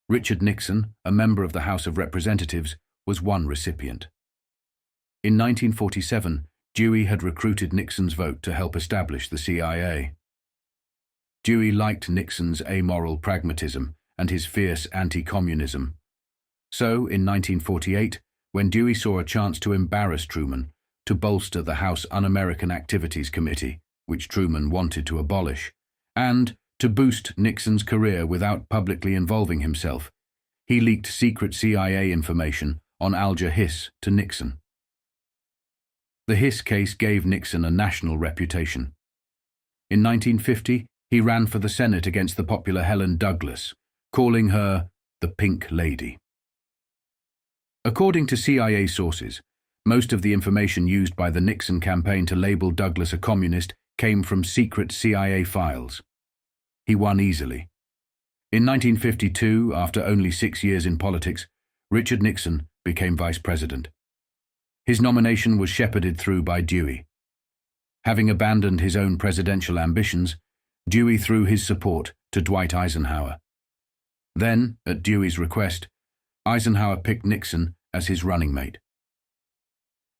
Richard Nixon, a member of the House of Representatives, was one recipient. In 1947, Dewey had recruited Nixon's vote to help establish the CIA. Dewey liked Nixon's amoral pragmatism and his fierce anti-communism. So, in 1948, when Dewey saw a chance to embarrass Truman, to bolster the House Un-American Activities Committee, which Truman wanted to abolish, and to boost Nixon's career without publicly involving himself, he leaked secret CIA information on Alger Hiss to Nixon. The Hiss case gave Nixon a national reputation. In 1950, he ran for the Senate against the popular Helen Douglas, calling her the Pink Lady. According to CIA sources, most of the information used by the Nixon campaign to label Douglas a communist came from secret CIA files. He won easily. In 1952, after only 6 years in politics, Richard Nixon became vice president. His nomination was shepherded through by Dewey. Having abandoned his own presidential ambitions, Dewey threw his support to Dwight Eisenhower. Then, at Dewey's request, Eisenhower picked Nixon as his running mate.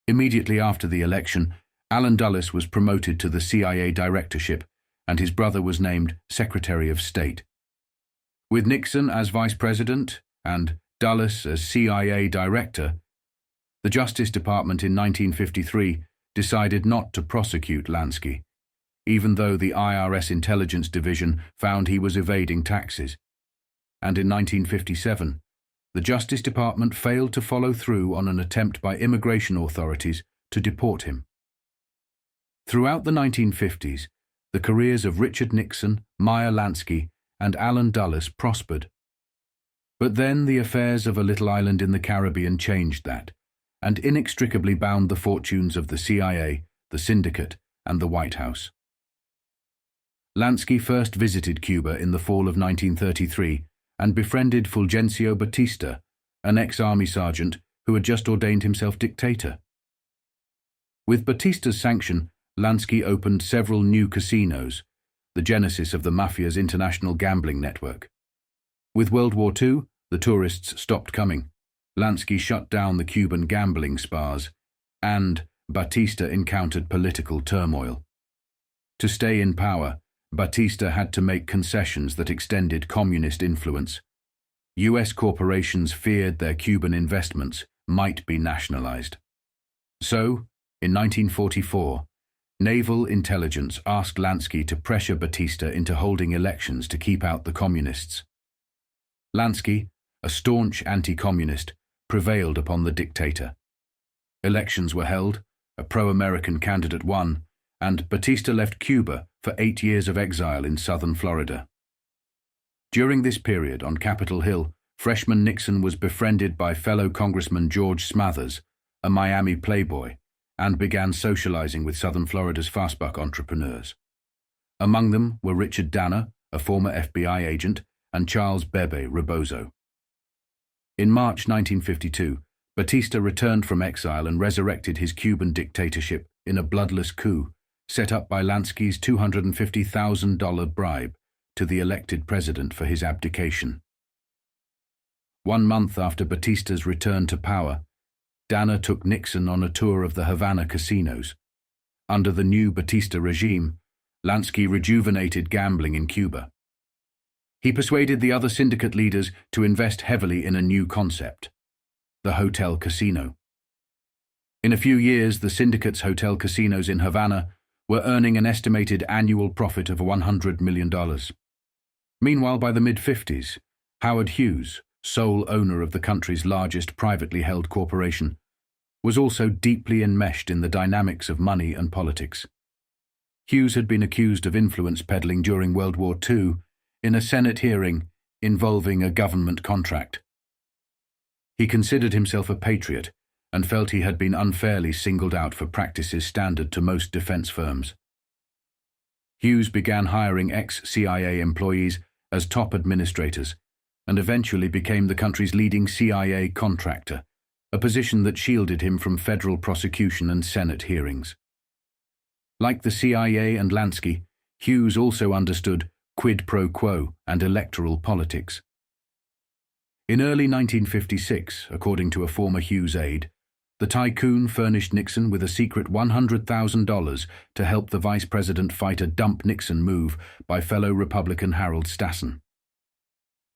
Immediately after the election, Allen Dulles was promoted to the CIA directorship, and his brother was named Secretary of State. With Nixon as vice president and Dulles as CIA director, the Justice Department in 1953 decided not to prosecute Lansky, even though the IRS Intelligence Division found he was evading taxes. And in 1957, the Justice Department failed to follow through on an attempt by immigration authorities to deport him. Throughout the 1950s, the careers of Richard Nixon, Meyer Lansky, and Allen Dulles prospered. But then the affairs of a little island in the Caribbean changed that, and inextricably bound the fortunes of the CIA, the Syndicate, and the White House. Lansky first visited Cuba in the fall of 1933 and befriended Fulgencio Batista, an ex-army sergeant who had just ordained himself dictator. With Batista's sanction, Lansky opened several new casinos, the genesis of the Mafia's international gambling network. With World War II, the tourists stopped coming. Lansky shut down the Cuban gambling spas, and Batista encountered political turmoil. To stay in power, Batista had to make concessions that extended communist influence. U.S. corporations feared their Cuban investments might be nationalized. So, in 1944, naval intelligence asked Lansky to pressure Batista into holding elections to keep out the communists. Lansky, a staunch anti-communist, prevailed upon the dictator. Elections were held, a pro-American candidate won, and Batista left Cuba for 8 years of exile in southern Florida. During this period on Capitol Hill, freshman Nixon was befriended by fellow Congressman George Smathers, a Miami playboy, and began socializing with southern Florida's fastbuck entrepreneurs. Among them were Richard Danner, a former FBI agent, and Charles Bebe Rebozo. In March 1952, Batista returned from exile and resurrected his Cuban dictatorship in a bloodless coup set up by Lansky's $250,000 bribe to the elected president for his abdication. 1 month after Batista's return to power, Danner took Nixon on a tour of the Havana casinos. Under the new Batista regime, Lansky rejuvenated gambling in Cuba. He persuaded the other syndicate leaders to invest heavily in a new concept, the hotel casino. In a few years, the syndicate's hotel casinos in Havana were earning an estimated annual profit of $100 million. Meanwhile, by the mid-50s, Howard Hughes, sole owner of the country's largest privately held corporation, was also deeply enmeshed in the dynamics of money and politics. Hughes had been accused of influence peddling during World War II in a Senate hearing involving a government contract. He considered himself a patriot and felt he had been unfairly singled out for practices standard to most defense firms. Hughes began hiring ex-CIA employees as top administrators and eventually became the country's leading CIA contractor, a position that shielded him from federal prosecution and Senate hearings. Like the CIA and Lansky, Hughes also understood quid pro quo, and electoral politics. In early 1956, according to a former Hughes aide, the tycoon furnished Nixon with a secret $100,000 to help the vice president fight a dump Nixon move by fellow Republican Harold Stassen.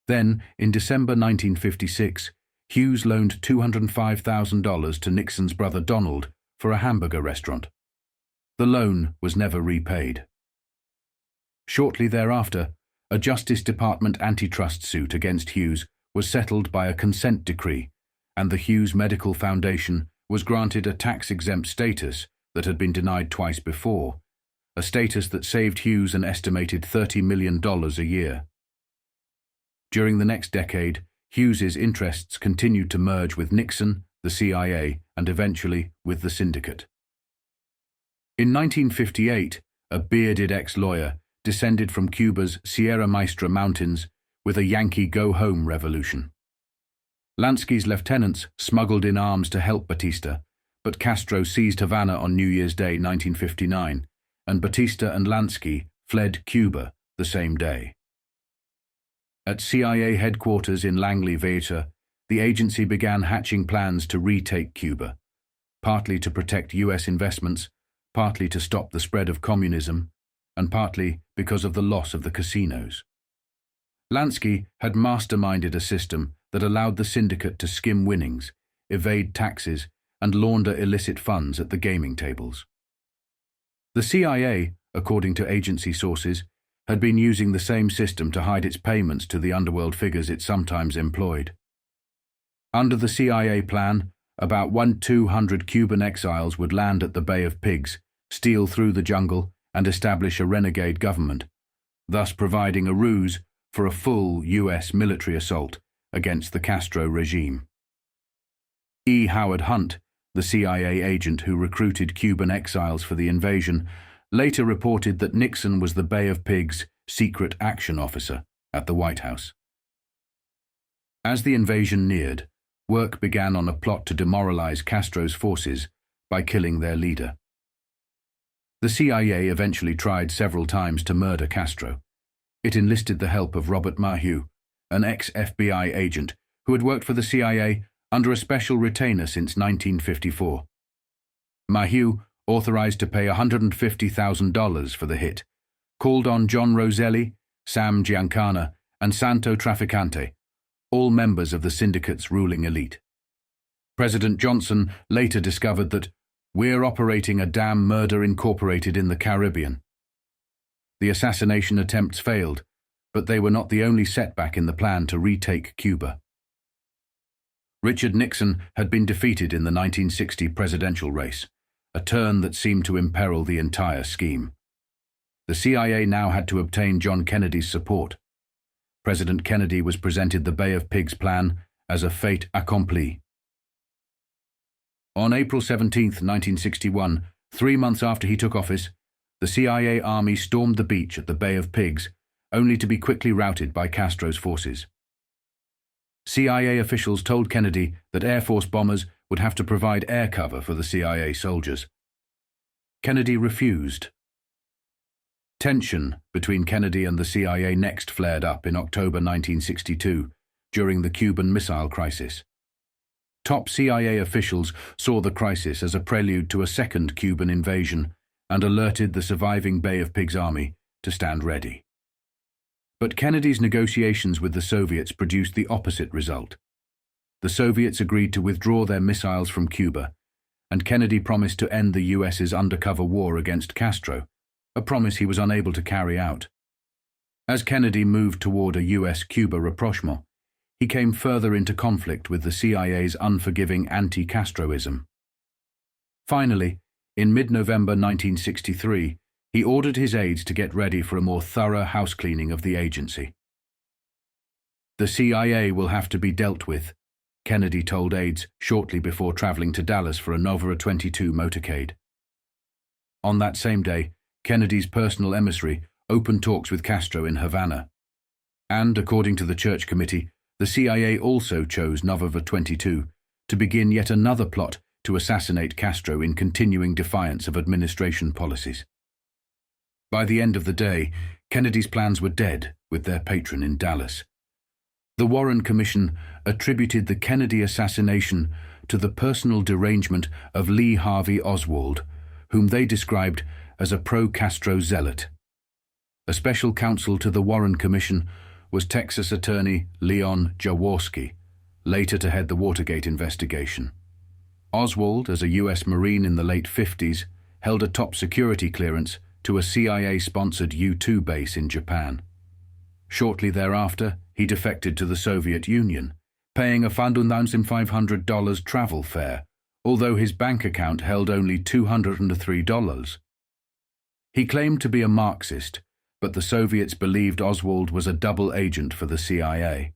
Then, in December 1956, Hughes loaned $205,000 to Nixon's brother Donald for a hamburger restaurant. The loan was never repaid. Shortly thereafter, a Justice Department antitrust suit against Hughes was settled by a consent decree, and the Hughes Medical Foundation was granted a tax-exempt status that had been denied twice before, a status that saved Hughes an estimated $30 million a year. During the next decade, Hughes's interests continued to merge with Nixon, the CIA, and eventually with the syndicate. In 1958, a bearded ex-lawyer descended from Cuba's Sierra Maestra Mountains with a Yankee go-home revolution. Lansky's lieutenants smuggled in arms to help Batista, but Castro seized Havana on New Year's Day 1959, and Batista and Lansky fled Cuba the same day. At CIA headquarters in Langley, Veta, the agency began hatching plans to retake Cuba, partly to protect U.S. investments, partly to stop the spread of communism, and partly because of the loss of the casinos. Lansky had masterminded a system that allowed the syndicate to skim winnings, evade taxes, and launder illicit funds at the gaming tables. The CIA, according to agency sources, had been using the same system to hide its payments to the underworld figures it sometimes employed. Under the CIA plan, about 200 Cuban exiles would land at the Bay of Pigs, steal through the jungle, and establish a renegade government, thus providing a ruse for a full U.S. military assault against the Castro regime. E. Howard Hunt, the CIA agent who recruited Cuban exiles for the invasion, later reported that Nixon was the Bay of Pigs' secret action officer at the White House. As the invasion neared, work began on a plot to demoralize Castro's forces by killing their leader. The CIA eventually tried several times to murder Castro. It enlisted the help of Robert Maheu, an ex-FBI agent who had worked for the CIA under a special retainer since 1954. Maheu, authorized to pay $150,000 for the hit, called on John Roselli, Sam Giancana, and Santo Trafficante, all members of the syndicate's ruling elite. President Johnson later discovered that "We're operating a damn murder incorporated in the Caribbean." The assassination attempts failed, but they were not the only setback in the plan to retake Cuba. Richard Nixon had been defeated in the 1960 presidential race, a turn that seemed to imperil the entire scheme. The CIA now had to obtain John Kennedy's support. President Kennedy was presented the Bay of Pigs plan as a fait accompli. On April 17, 1961, 3 months after he took office, the CIA army stormed the beach at the Bay of Pigs, only to be quickly routed by Castro's forces. CIA officials told Kennedy that Air Force bombers would have to provide air cover for the CIA soldiers. Kennedy refused. Tension between Kennedy and the CIA next flared up in October 1962, during the Cuban Missile Crisis. Top CIA officials saw the crisis as a prelude to a second Cuban invasion and alerted the surviving Bay of Pigs army to stand ready. But Kennedy's negotiations with the Soviets produced the opposite result. The Soviets agreed to withdraw their missiles from Cuba, and Kennedy promised to end the US's undercover war against Castro, a promise he was unable to carry out. As Kennedy moved toward a US-Cuba rapprochement, he came further into conflict with the CIA's unforgiving anti-Castroism. Finally, in mid-November 1963, he ordered his aides to get ready for a more thorough housecleaning of the agency. "The CIA will have to be dealt with," Kennedy told aides shortly before traveling to Dallas for a Nova 22 motorcade. On that same day, Kennedy's personal emissary opened talks with Castro in Havana. And, according to the Church Committee, the CIA also chose Nova 22 to begin yet another plot to assassinate Castro in continuing defiance of administration policies. By the end of the day, Kennedy's plans were dead with their patron in Dallas. The Warren Commission attributed the Kennedy assassination to the personal derangement of Lee Harvey Oswald, whom they described as a pro-Castro zealot. A special counsel to the Warren Commission was Texas attorney Leon Jaworski, later to head the Watergate investigation. Oswald, as a U.S. Marine in the late 50s, held a top security clearance to a CIA-sponsored U-2 base in Japan. Shortly thereafter, he defected to the Soviet Union, paying a $1,500 travel fare, although his bank account held only $203. He claimed to be a Marxist, but the Soviets believed Oswald was a double agent for the CIA.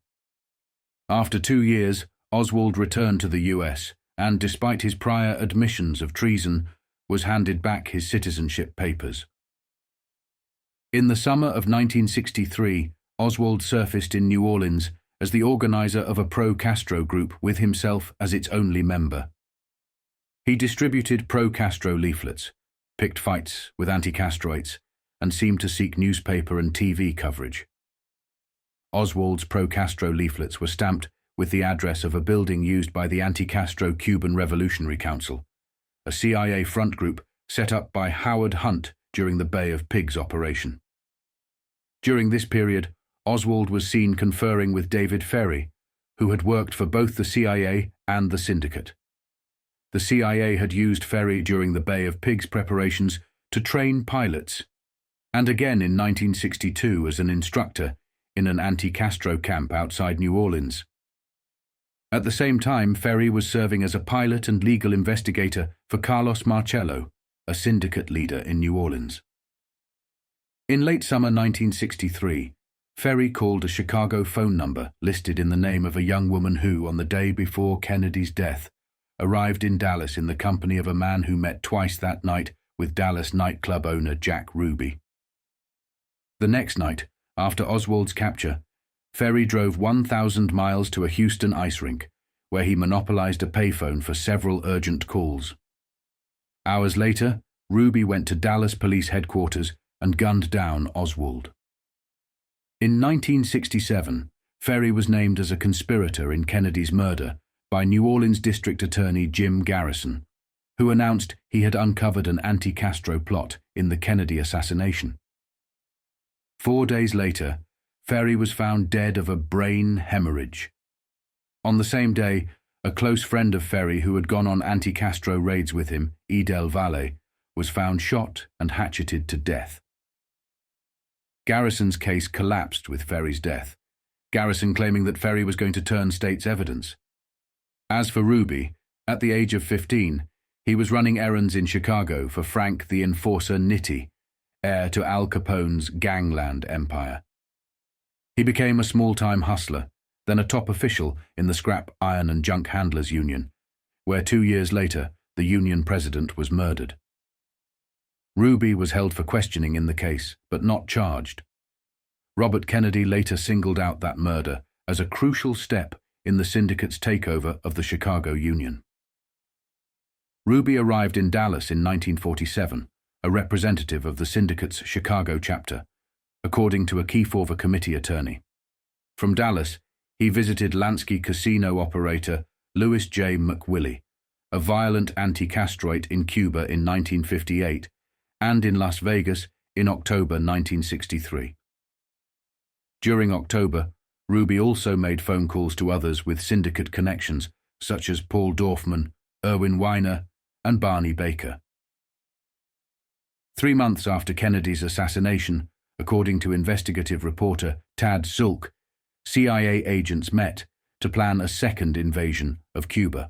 After 2 years, Oswald returned to the US and, despite his prior admissions of treason, was handed back his citizenship papers. In the summer of 1963, Oswald surfaced in New Orleans as the organizer of a pro-Castro group with himself as its only member. He distributed pro-Castro leaflets, picked fights with anti-Castroites, and seemed to seek newspaper and TV coverage. Oswald's pro-Castro leaflets were stamped with the address of a building used by the anti-Castro Cuban Revolutionary Council, a CIA front group set up by Howard Hunt during the Bay of Pigs operation. During this period, Oswald was seen conferring with David Ferrie, who had worked for both the CIA and the syndicate. The CIA had used Ferrie during the Bay of Pigs preparations to train pilots, and again in 1962 as an instructor in an anti-Castro camp outside New Orleans. At the same time, Ferrie was serving as a pilot and legal investigator for Carlos Marcello, a syndicate leader in New Orleans. In late summer 1963, Ferrie called a Chicago phone number listed in the name of a young woman who, on the day before Kennedy's death, arrived in Dallas in the company of a man who met twice that night with Dallas nightclub owner Jack Ruby. The next night, after Oswald's capture, Ferrie drove 1,000 miles to a Houston ice rink, where he monopolized a payphone for several urgent calls. Hours later, Ruby went to Dallas police headquarters and gunned down Oswald. In 1967, Ferrie was named as a conspirator in Kennedy's murder by New Orleans District Attorney Jim Garrison, who announced he had uncovered an anti-Castro plot in the Kennedy assassination. 4 days later, Ferrie was found dead of a brain hemorrhage. On the same day, a close friend of Ferrie who had gone on anti-Castro raids with him, E. Del Valle, was found shot and hatcheted to death. Garrison's case collapsed with Ferrie's death, Garrison claiming that Ferrie was going to turn state's evidence. As for Ruby, at the age of 15, he was running errands in Chicago for Frank the Enforcer Nitti, heir to Al Capone's gangland empire. He became a small-time hustler, then a top official in the Scrap Iron and Junk Handlers Union, where 2 years later the union president was murdered. Ruby was held for questioning in the case, but not charged. Robert Kennedy later singled out that murder as a crucial step in the syndicate's takeover of the Chicago Union. Ruby arrived in Dallas in 1947, a representative of the syndicate's Chicago chapter, according to a Kefauver committee attorney. From Dallas, he visited Lansky casino operator Louis J. McWillie, a violent anti-Castroite in Cuba in 1958, and in Las Vegas in October 1963. During October, Ruby also made phone calls to others with syndicate connections, such as Paul Dorfman, Irwin Weiner, and Barney Baker. 3 months after Kennedy's assassination, according to investigative reporter Tad Sulk, CIA agents met to plan a second invasion of Cuba.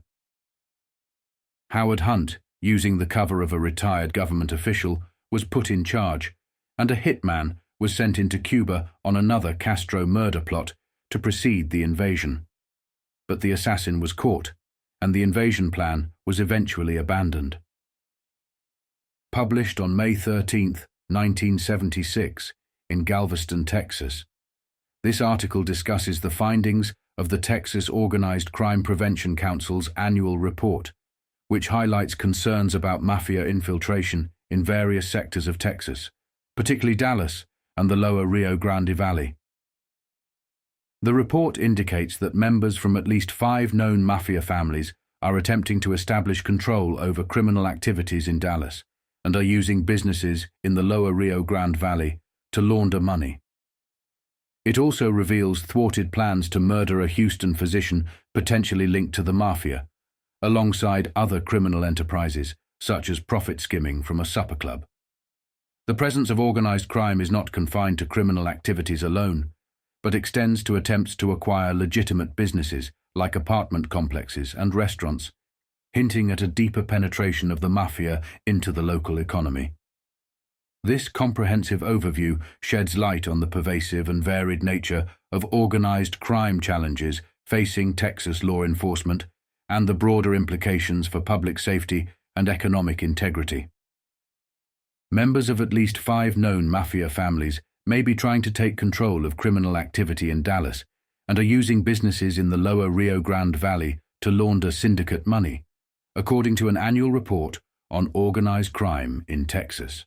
Howard Hunt, using the cover of a retired government official, was put in charge, and a hitman was sent into Cuba on another Castro murder plot to precede the invasion. But the assassin was caught, and the invasion plan was eventually abandoned. Published on May 13, 1976, in Galveston, Texas, this article discusses the findings of the Texas Organized Crime Prevention Council's annual report, which highlights concerns about mafia infiltration in various sectors of Texas, particularly Dallas, and the lower Rio Grande Valley. The report indicates that members from at least 5 known mafia families are attempting to establish control over criminal activities in Dallas and are using businesses in the lower Rio Grande Valley to launder money. It also reveals thwarted plans to murder a Houston physician potentially linked to the Mafia, alongside other criminal enterprises, such as profit skimming from a supper club. The presence of organized crime is not confined to criminal activities alone, but extends to attempts to acquire legitimate businesses like apartment complexes and restaurants, hinting at a deeper penetration of the Mafia into the local economy. This comprehensive overview sheds light on the pervasive and varied nature of organized crime challenges facing Texas law enforcement and the broader implications for public safety and economic integrity. Members of at least 5 known Mafia families may be trying to take control of criminal activity in Dallas and are using businesses in the lower Rio Grande Valley to launder syndicate money, according to an annual report on organized crime in Texas.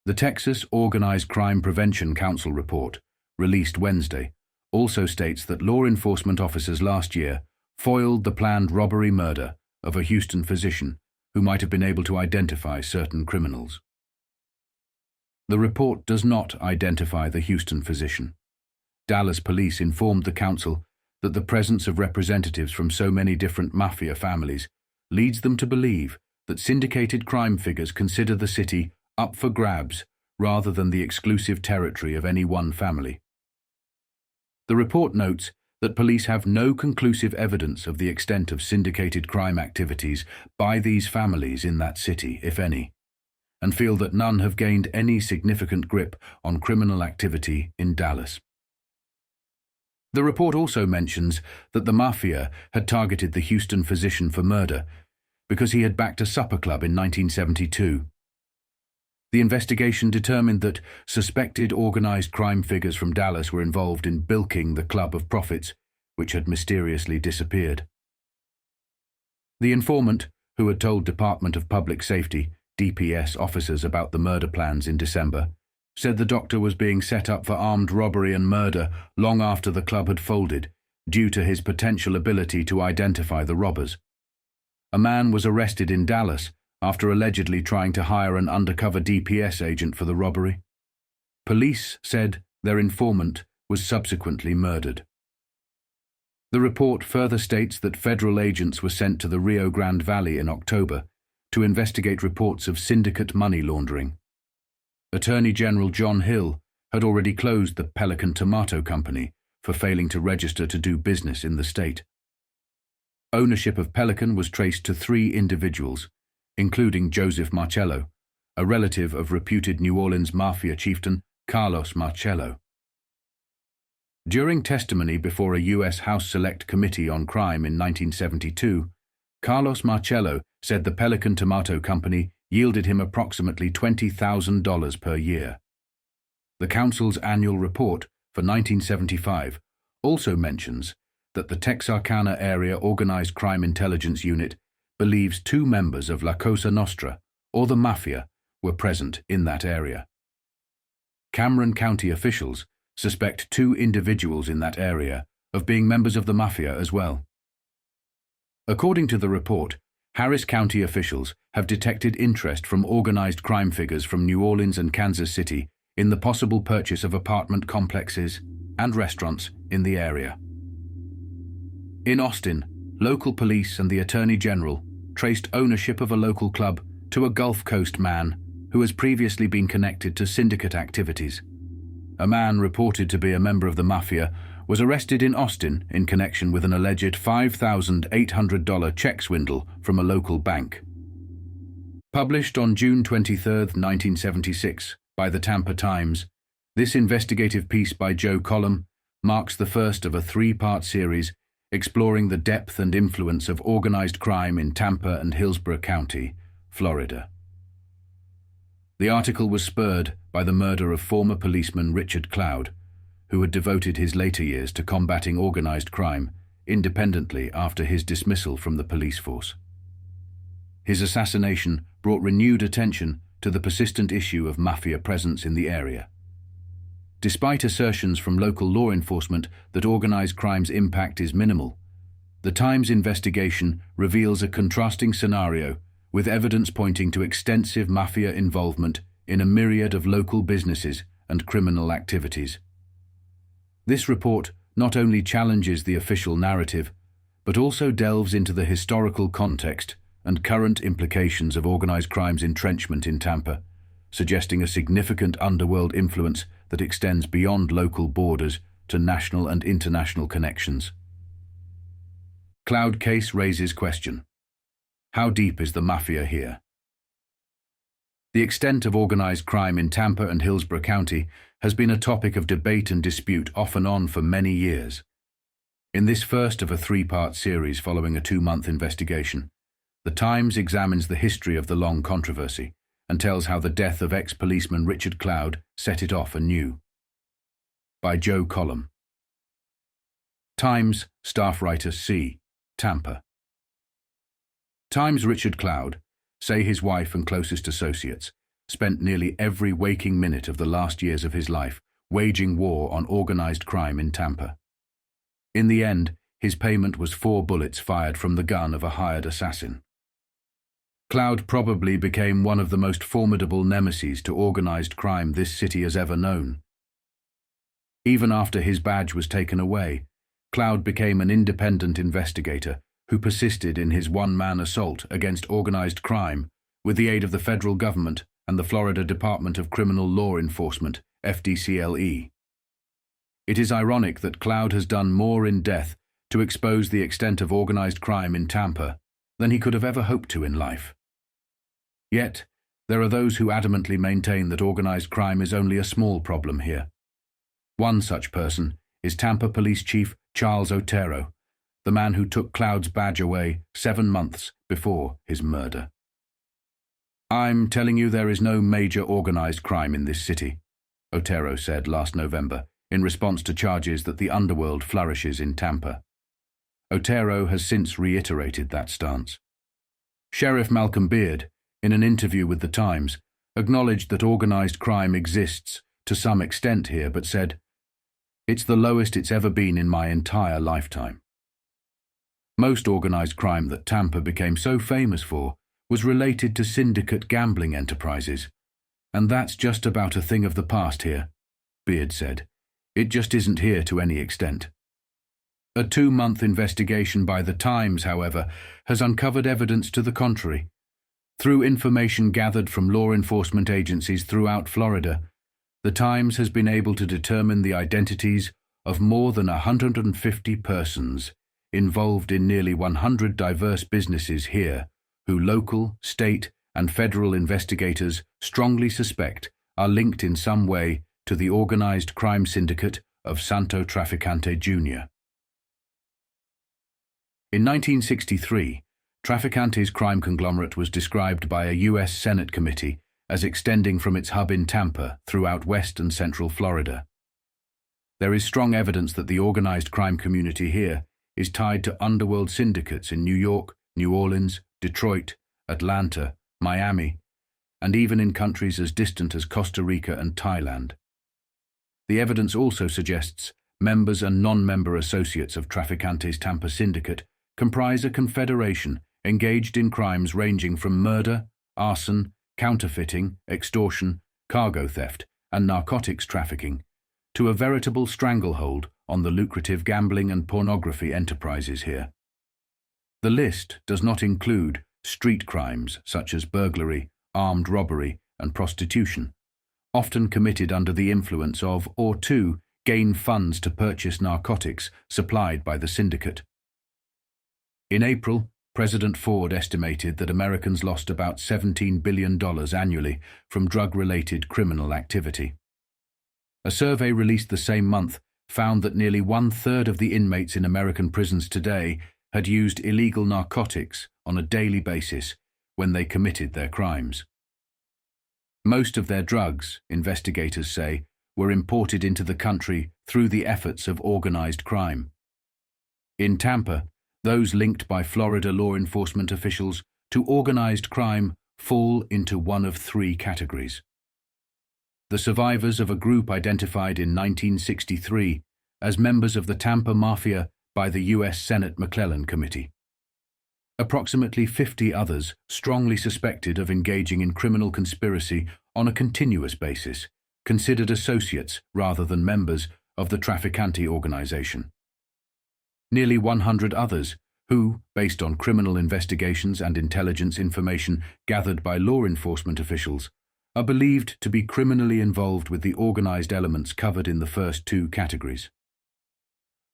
The Texas Organized Crime Prevention Council report, released Wednesday, also states that law enforcement officers last year foiled the planned robbery-murder of a Houston physician who might have been able to identify certain criminals. The report does not identify the Houston physician. Dallas police informed the council that the presence of representatives from so many different Mafia families leads them to believe that syndicated crime figures consider the city up for grabs rather than the exclusive territory of any one family. The report notes that police have no conclusive evidence of the extent of syndicated crime activities by these families in that city, if any, and feel that none have gained any significant grip on criminal activity in Dallas. The report also mentions that the Mafia had targeted the Houston physician for murder because he had backed a supper club in 1972. The investigation determined that suspected organized crime figures from Dallas were involved in bilking the club of profits, which had mysteriously disappeared. The informant, who had told Department of Public Safety, DPS officers about the murder plans in December, said the doctor was being set up for armed robbery and murder long after the club had folded, due to his potential ability to identify the robbers. A man was arrested in Dallas after allegedly trying to hire an undercover DPS agent for the robbery. Police said their informant was subsequently murdered. The report further states that federal agents were sent to the Rio Grande Valley in October to investigate reports of syndicate money laundering. Attorney General John Hill had already closed the Pelican Tomato Company for failing to register to do business in the state. Ownership of Pelican was traced to 3 individuals, including Joseph Marcello, a relative of reputed New Orleans Mafia chieftain Carlos Marcello. During testimony before a U.S. House Select Committee on Crime in 1972, Carlos Marcello said the Pelican Tomato Company yielded him approximately $20,000 per year. The Council's annual report for 1975 also mentions that the Texarkana Area Organized Crime Intelligence Unit believes 2 members of La Cosa Nostra, or the Mafia, were present in that area. Cameron County officials suspect 2 individuals in that area of being members of the Mafia as well. According to the report, Harris County officials have detected interest from organized crime figures from New Orleans and Kansas City in the possible purchase of apartment complexes and restaurants in the area. In Austin, local police and the Attorney General traced ownership of a local club to a Gulf Coast man who has previously been connected to syndicate activities. A man reported to be a member of the Mafia was arrested in Austin in connection with an alleged $5,800 check swindle from a local bank. Published on June 23, 1976, by the Tampa Times, this investigative piece by Joe Collum marks the first of a 3-part series exploring the depth and influence of organized crime in Tampa and Hillsborough County, Florida. The article was spurred by the murder of former policeman Richard Cloud, who had devoted his later years to combating organized crime independently after his dismissal from the police force. His assassination brought renewed attention to the persistent issue of Mafia presence in the area. Despite assertions from local law enforcement that organized crime's impact is minimal, the Times investigation reveals a contrasting scenario with evidence pointing to extensive Mafia involvement in a myriad of local businesses and criminal activities. This report not only challenges the official narrative, but also delves into the historical context and current implications of organized crime's entrenchment in Tampa, suggesting a significant underworld influence that extends beyond local borders to national and international connections. Cloud case raises question. How deep is the Mafia here? The extent of organized crime in Tampa and Hillsborough County has been a topic of debate and dispute off and on for many years. In this first of a three-part series following a 2-month investigation, The Times examines the history of the long controversy and tells how the death of ex-policeman Richard Cloud set it off anew. By Joe Collum. Times staff writer C. Tampa. Times Richard Cloud, say his wife and closest associates, spent nearly every waking minute of the last years of his life waging war on organized crime in Tampa. In the end, his payment was 4 bullets fired from the gun of a hired assassin. Cloud probably became one of the most formidable nemeses to organized crime this city has ever known. Even after his badge was taken away, Cloud became an independent investigator who persisted in his one-man assault against organized crime with the aid of the federal government and the Florida Department of Criminal Law Enforcement, FDCLE. It is ironic that Cloud has done more in death to expose the extent of organized crime in Tampa than he could have ever hoped to in life. Yet, there are those who adamantly maintain that organized crime is only a small problem here. One such person is Tampa Police Chief Charles Otero, the man who took Cloud's badge away 7 months before his murder. "I'm telling you there is no major organized crime in this city," Otero said last November in response to charges that the underworld flourishes in Tampa. Otero has since reiterated that stance. Sheriff Malcolm Beard, in an interview with The Times, acknowledged that organized crime exists to some extent here, but said, "It's the lowest it's ever been in my entire lifetime." Most organized crime that Tampa became so famous for was related to syndicate gambling enterprises, and that's just about a thing of the past here, Beard said. It just isn't here to any extent. A 2-month investigation by The Times, however, has uncovered evidence to the contrary. Through information gathered from law enforcement agencies throughout Florida, The Times has been able to determine the identities of more than 150 persons involved in nearly 100 diverse businesses here, who local, state, and federal investigators strongly suspect are linked in some way to the organized crime syndicate of Santo Traficante Jr. In 1963, Traficante's crime conglomerate was described by a U.S. Senate committee as extending from its hub in Tampa throughout West and Central Florida. There is strong evidence that the organized crime community here is tied to underworld syndicates in New York, New Orleans, Detroit, Atlanta, Miami, and even in countries as distant as Costa Rica and Thailand. The evidence also suggests members and non-member associates of Traficante's Tampa syndicate comprise a confederation engaged in crimes ranging from murder, arson, counterfeiting, extortion, cargo theft, and narcotics trafficking, to a veritable stranglehold on the lucrative gambling and pornography enterprises here. The list does not include street crimes such as burglary, armed robbery, and prostitution, often committed under the influence of or to gain funds to purchase narcotics supplied by the syndicate. In April, President Ford estimated that Americans lost about $17 billion annually from drug-related criminal activity. A survey released the same month found that nearly 1/3 of the inmates in American prisons today had used illegal narcotics on a daily basis when they committed their crimes. Most of their drugs, investigators say, were imported into the country through the efforts of organized crime. In Tampa, those linked by Florida law enforcement officials to organized crime fall into one of three categories. The survivors of a group identified in 1963 as members of the Tampa Mafia by the U.S. Senate McClellan Committee. Approximately 50 others strongly suspected of engaging in criminal conspiracy on a continuous basis, considered associates rather than members of the trafficante organization. Nearly 100 others who, based on criminal investigations and intelligence information gathered by law enforcement officials, are believed to be criminally involved with the organized elements covered in the first two categories.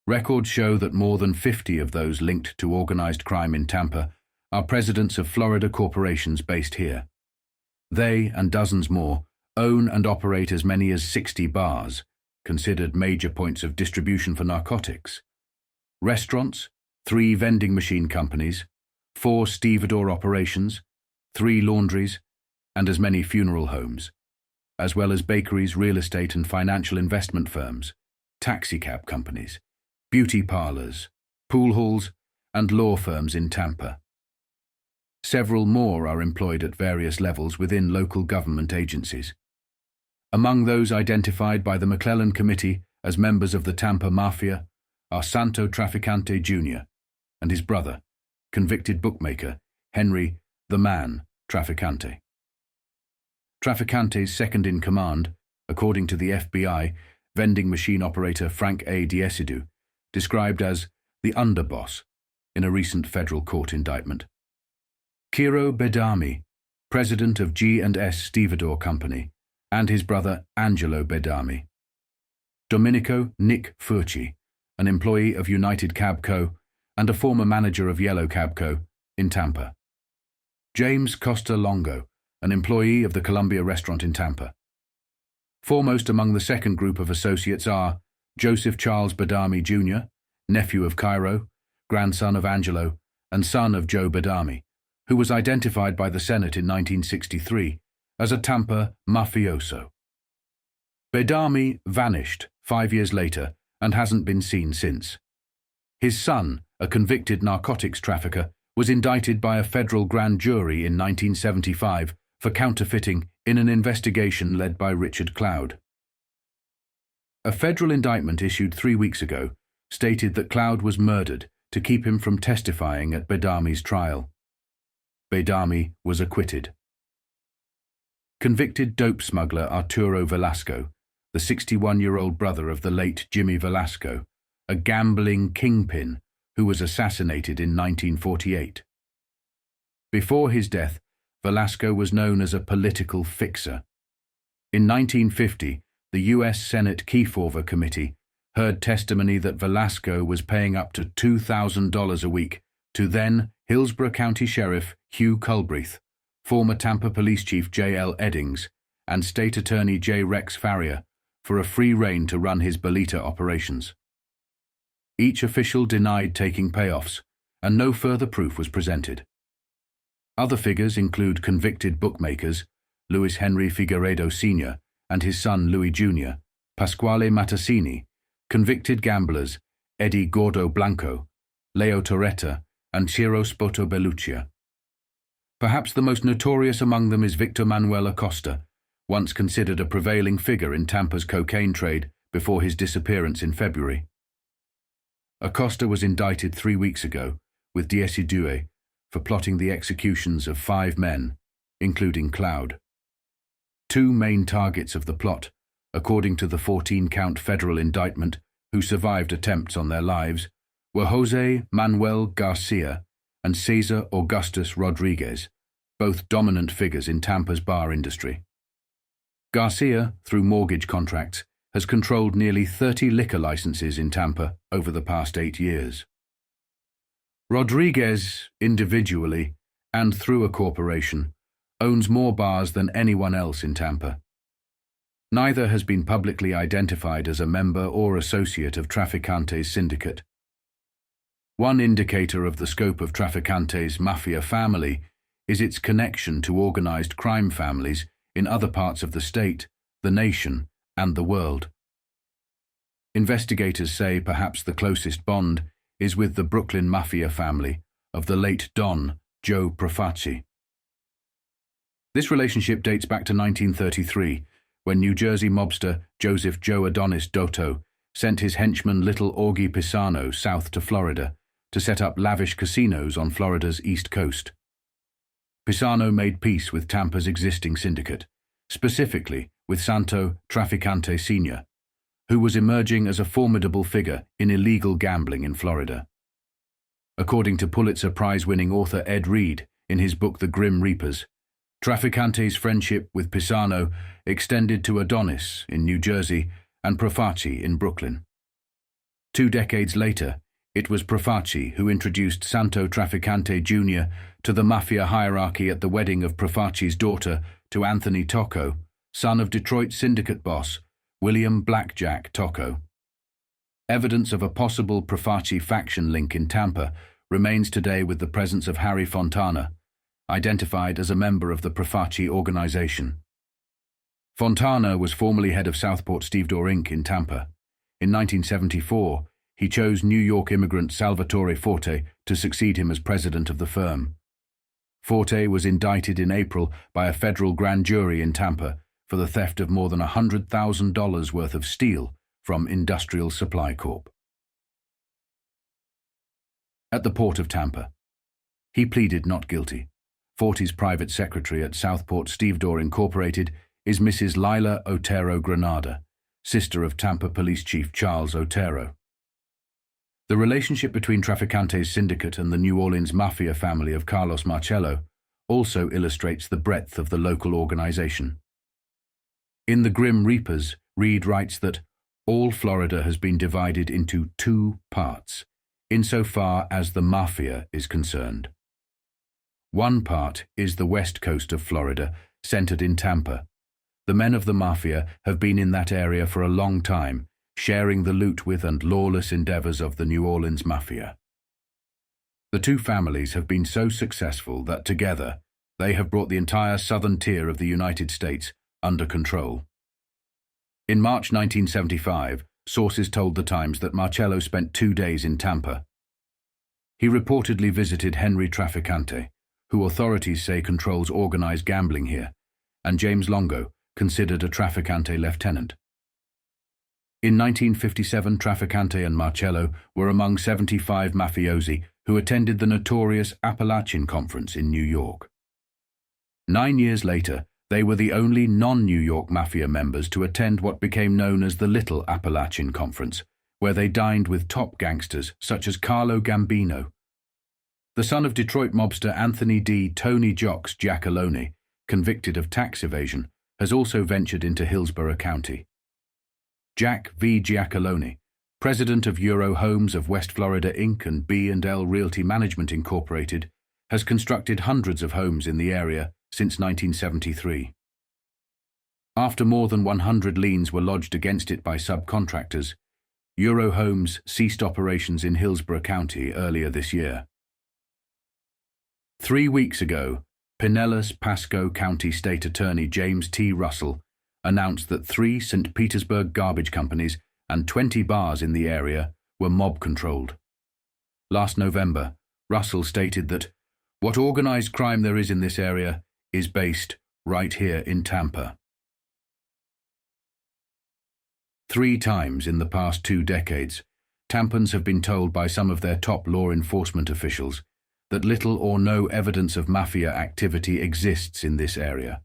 Records show that more than 50 of those linked to organized crime in Tampa are presidents of Florida corporations based here. They, and dozens more, own and operate as many as 60 bars, considered major points of distribution for narcotics, restaurants, 3 vending machine companies, 4 stevedore operations, 3 laundries, and as many funeral homes, as well as bakeries, real estate and financial investment firms, taxicab companies, beauty parlors, pool halls, and law firms in Tampa. Several more are employed at various levels within local government agencies. Among those identified by the McClellan Committee as members of the Tampa Mafia are Santo Trafficante Jr. and his brother, convicted bookmaker Henry "the Man" Trafficante. Trafficante's second-in-command, according to the FBI, vending machine operator Frank A. Diesidu, described as the underboss in a recent federal court indictment. Kiro Bedami, president of G&S Stevedore Company, and his brother Angelo Bedami. Domenico Nick Furci, an employee of United Cab Co. and a former manager of Yellow Cab Co. in Tampa. James Costa Longo, an employee of the Columbia restaurant in Tampa. Foremost among the second group of associates are Joseph Charles Bedami Jr., nephew of Cairo, grandson of Angelo, and son of Joe Bedami, who was identified by the Senate in 1963 as a Tampa mafioso. Bedami vanished 5 years later and hasn't been seen since. His son, a convicted narcotics trafficker, was indicted by a federal grand jury in 1975 for counterfeiting in an investigation led by Richard Cloud. A federal indictment issued 3 weeks ago stated that Cloud was murdered to keep him from testifying at Bedami's trial. Bedami was acquitted. Convicted dope smuggler Arturo Velasco, the 61-year-old brother of the late Jimmy Velasco, a gambling kingpin who was assassinated in 1948. Before his death, Velasco was known as a political fixer. In 1950, the U.S. Senate Kefauver Committee heard testimony that Velasco was paying up to $2,000 a week to then Hillsborough County Sheriff Hugh Culbreth, former Tampa Police Chief J.L. Eddings, and State Attorney J. Rex Farrier for a free rein to run his Bolita operations. Each official denied taking payoffs, and no further proof was presented. Other figures include convicted bookmakers Louis Henry Figueredo Sr. and his son Louis Jr., Pasquale Matasini, convicted gamblers Eddie Gordo Blanco, Leo Torretta, and Ciro Spoto Belluccia. Perhaps the most notorious among them is Victor Manuel Acosta, once considered a prevailing figure in Tampa's cocaine trade before his disappearance in February. Acosta was indicted 3 weeks ago with Diesidu for plotting the executions of 5 men, including Cloud. 2 main targets of the plot, according to the 14-count federal indictment, who survived attempts on their lives, were Jose Manuel Garcia and Cesar Augustus Rodriguez, both dominant figures in Tampa's bar industry. Garcia, through mortgage contracts, has controlled nearly 30 liquor licenses in Tampa over the past 8 years. Rodriguez, individually, and through a corporation, owns more bars than anyone else in Tampa. Neither has been publicly identified as a member or associate of Trafficante's syndicate. One indicator of the scope of Trafficante's Mafia family is its connection to organized crime families in other parts of the state, the nation, and the world. Investigators say perhaps the closest bond is with the Brooklyn Mafia family of the late Don Joe Profaci. This relationship dates back to 1933, when New Jersey mobster Joseph Joe Adonis Dotto sent his henchman Little Augie Pisano south to Florida to set up lavish casinos on Florida's east coast. Pisano made peace with Tampa's existing syndicate, specifically with Santo Trafficante Sr., who was emerging as a formidable figure in illegal gambling in Florida. According to Pulitzer Prize-winning author Ed Reed in his book The Grim Reapers, Trafficante's friendship with Pisano extended to Adonis in New Jersey and Profaci in Brooklyn. 2 decades later, it was Profaci who introduced Santo Trafficante Jr. to the Mafia hierarchy at the wedding of Profaci's daughter to Anthony Tocco, son of Detroit syndicate boss William Blackjack Tocco. Evidence of a possible Profaci faction link in Tampa remains today with the presence of Harry Fontana, identified as a member of the Profaci organization. Fontana was formerly head of Southport Stevedore Inc. in Tampa. In 1974, he chose New York immigrant Salvatore Forte to succeed him as president of the firm. Forte was indicted in April by a federal grand jury in Tampa for the theft of more than $100,000 worth of steel from Industrial Supply Corp. At the port of Tampa, he pleaded not guilty. Forte's private secretary at Southport Stevedore Incorporated is Mrs. Lila Otero Granada, sister of Tampa Police Chief Charles Otero. The relationship between Trafficante's syndicate and the New Orleans Mafia family of Carlos Marcello also illustrates the breadth of the local organization. In The Grim Reapers, Reed writes that all Florida has been divided into 2 parts, insofar as the Mafia is concerned. One part is the west coast of Florida, centered in Tampa. The men of the Mafia have been in that area for a long time, sharing the loot with and lawless endeavors of the New Orleans Mafia. The 2 families have been so successful that together they have brought the entire southern tier of the United States under control. In March 1975, sources told the Times that Marcello spent 2 days in Tampa. He reportedly visited Henry Trafficante, who authorities say controls organized gambling here, and James Longo, considered a Trafficante lieutenant. In 1957, Trafficante and Marcello were among 75 mafiosi who attended the notorious Appalachian Conference in New York. 9 years later, they were the only non-New York Mafia members to attend what became known as the Little Appalachian Conference, where they dined with top gangsters such as Carlo Gambino. The son of Detroit mobster Anthony D. Tony Jocks Giacalone, convicted of tax evasion, has also ventured into Hillsborough County. Jack V. Giacalone, president of Euro Homes of West Florida Inc. and B&L Realty Management Incorporated, has constructed hundreds of homes in the area since 1973. After more than 100 liens were lodged against it by subcontractors, Euro Homes ceased operations in Hillsborough County earlier this year. 3 weeks ago, Pinellas Pasco County State Attorney James T. Russell announced that 3 St. Petersburg garbage companies and 20 bars in the area were mob-controlled. Last November, Russell stated that what organized crime there is in this area is based right here in Tampa. 3 times in the past 2 decades, Tampans have been told by some of their top law enforcement officials that little or no evidence of mafia activity exists in this area.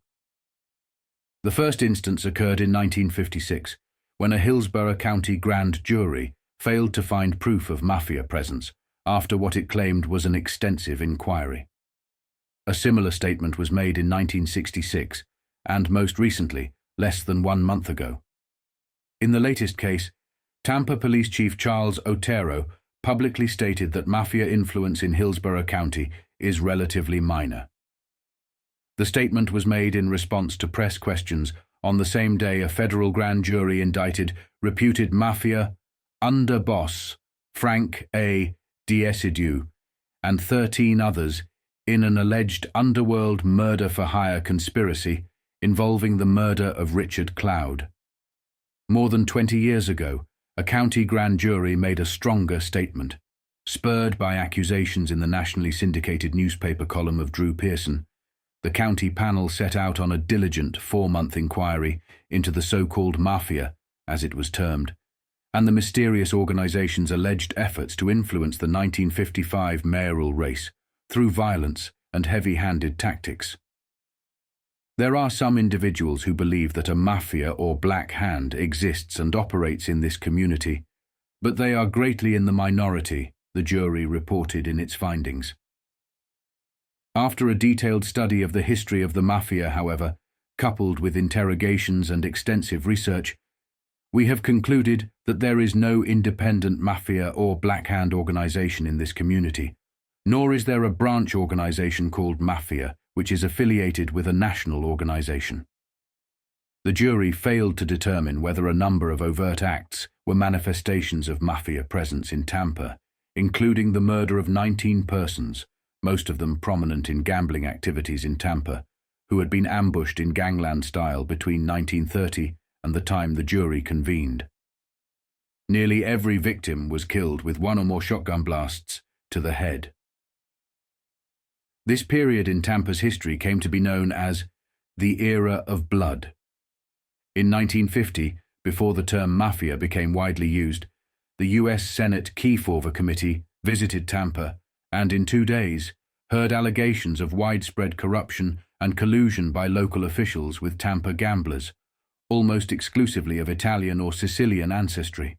The first instance occurred in 1956, when a Hillsborough County grand jury failed to find proof of mafia presence after what it claimed was an extensive inquiry. A similar statement was made in 1966, and most recently, less than 1 month ago. In the latest case, Tampa Police Chief Charles Otero publicly stated that mafia influence in Hillsborough County is relatively minor. The statement was made in response to press questions on the same day a federal grand jury indicted reputed mafia underboss Frank A. Desidue and 13 others in an alleged underworld murder-for-hire conspiracy involving the murder of Richard Cloud. More than 20 years ago, a county grand jury made a stronger statement, spurred by accusations in the nationally syndicated newspaper column of Drew Pearson, the county panel set out on a diligent 4-month inquiry into the so-called Mafia, as it was termed, and the mysterious organization's alleged efforts to influence the 1955 mayoral race through violence and heavy-handed tactics. There are some individuals who believe that a mafia or black hand exists and operates in this community, but they are greatly in the minority, the jury reported in its findings. After a detailed study of the history of the Mafia, however, coupled with interrogations and extensive research, we have concluded that there is no independent Mafia or black hand organization in this community, nor is there a branch organization called Mafia, which is affiliated with a national organization. The jury failed to determine whether a number of overt acts were manifestations of Mafia presence in Tampa, including the murder of 19 persons, most of them prominent in gambling activities in Tampa, who had been ambushed in gangland style between 1930 and the time the jury convened. Nearly every victim was killed with one or more shotgun blasts to the head. This period in Tampa's history came to be known as the Era of Blood. In 1950, before the term Mafia became widely used, the U.S. Senate Kefauver Committee visited Tampa and in 2 days heard allegations of widespread corruption and collusion by local officials with Tampa gamblers, almost exclusively of Italian or Sicilian ancestry.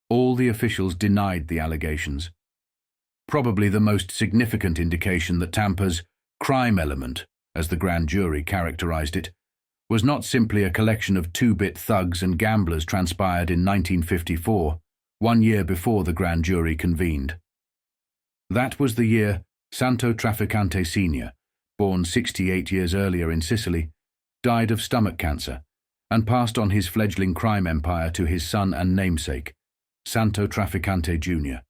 All the officials denied the allegations. Probably the most significant indication that Tampa's crime element, as the grand jury characterized it, was not simply a collection of two-bit thugs and gamblers transpired in 1954, 1 year before the grand jury convened. That was the year Santo Trafficante Sr., born 68 years earlier in Sicily, died of stomach cancer and passed on his fledgling crime empire to his son and namesake, Santo Trafficante Jr.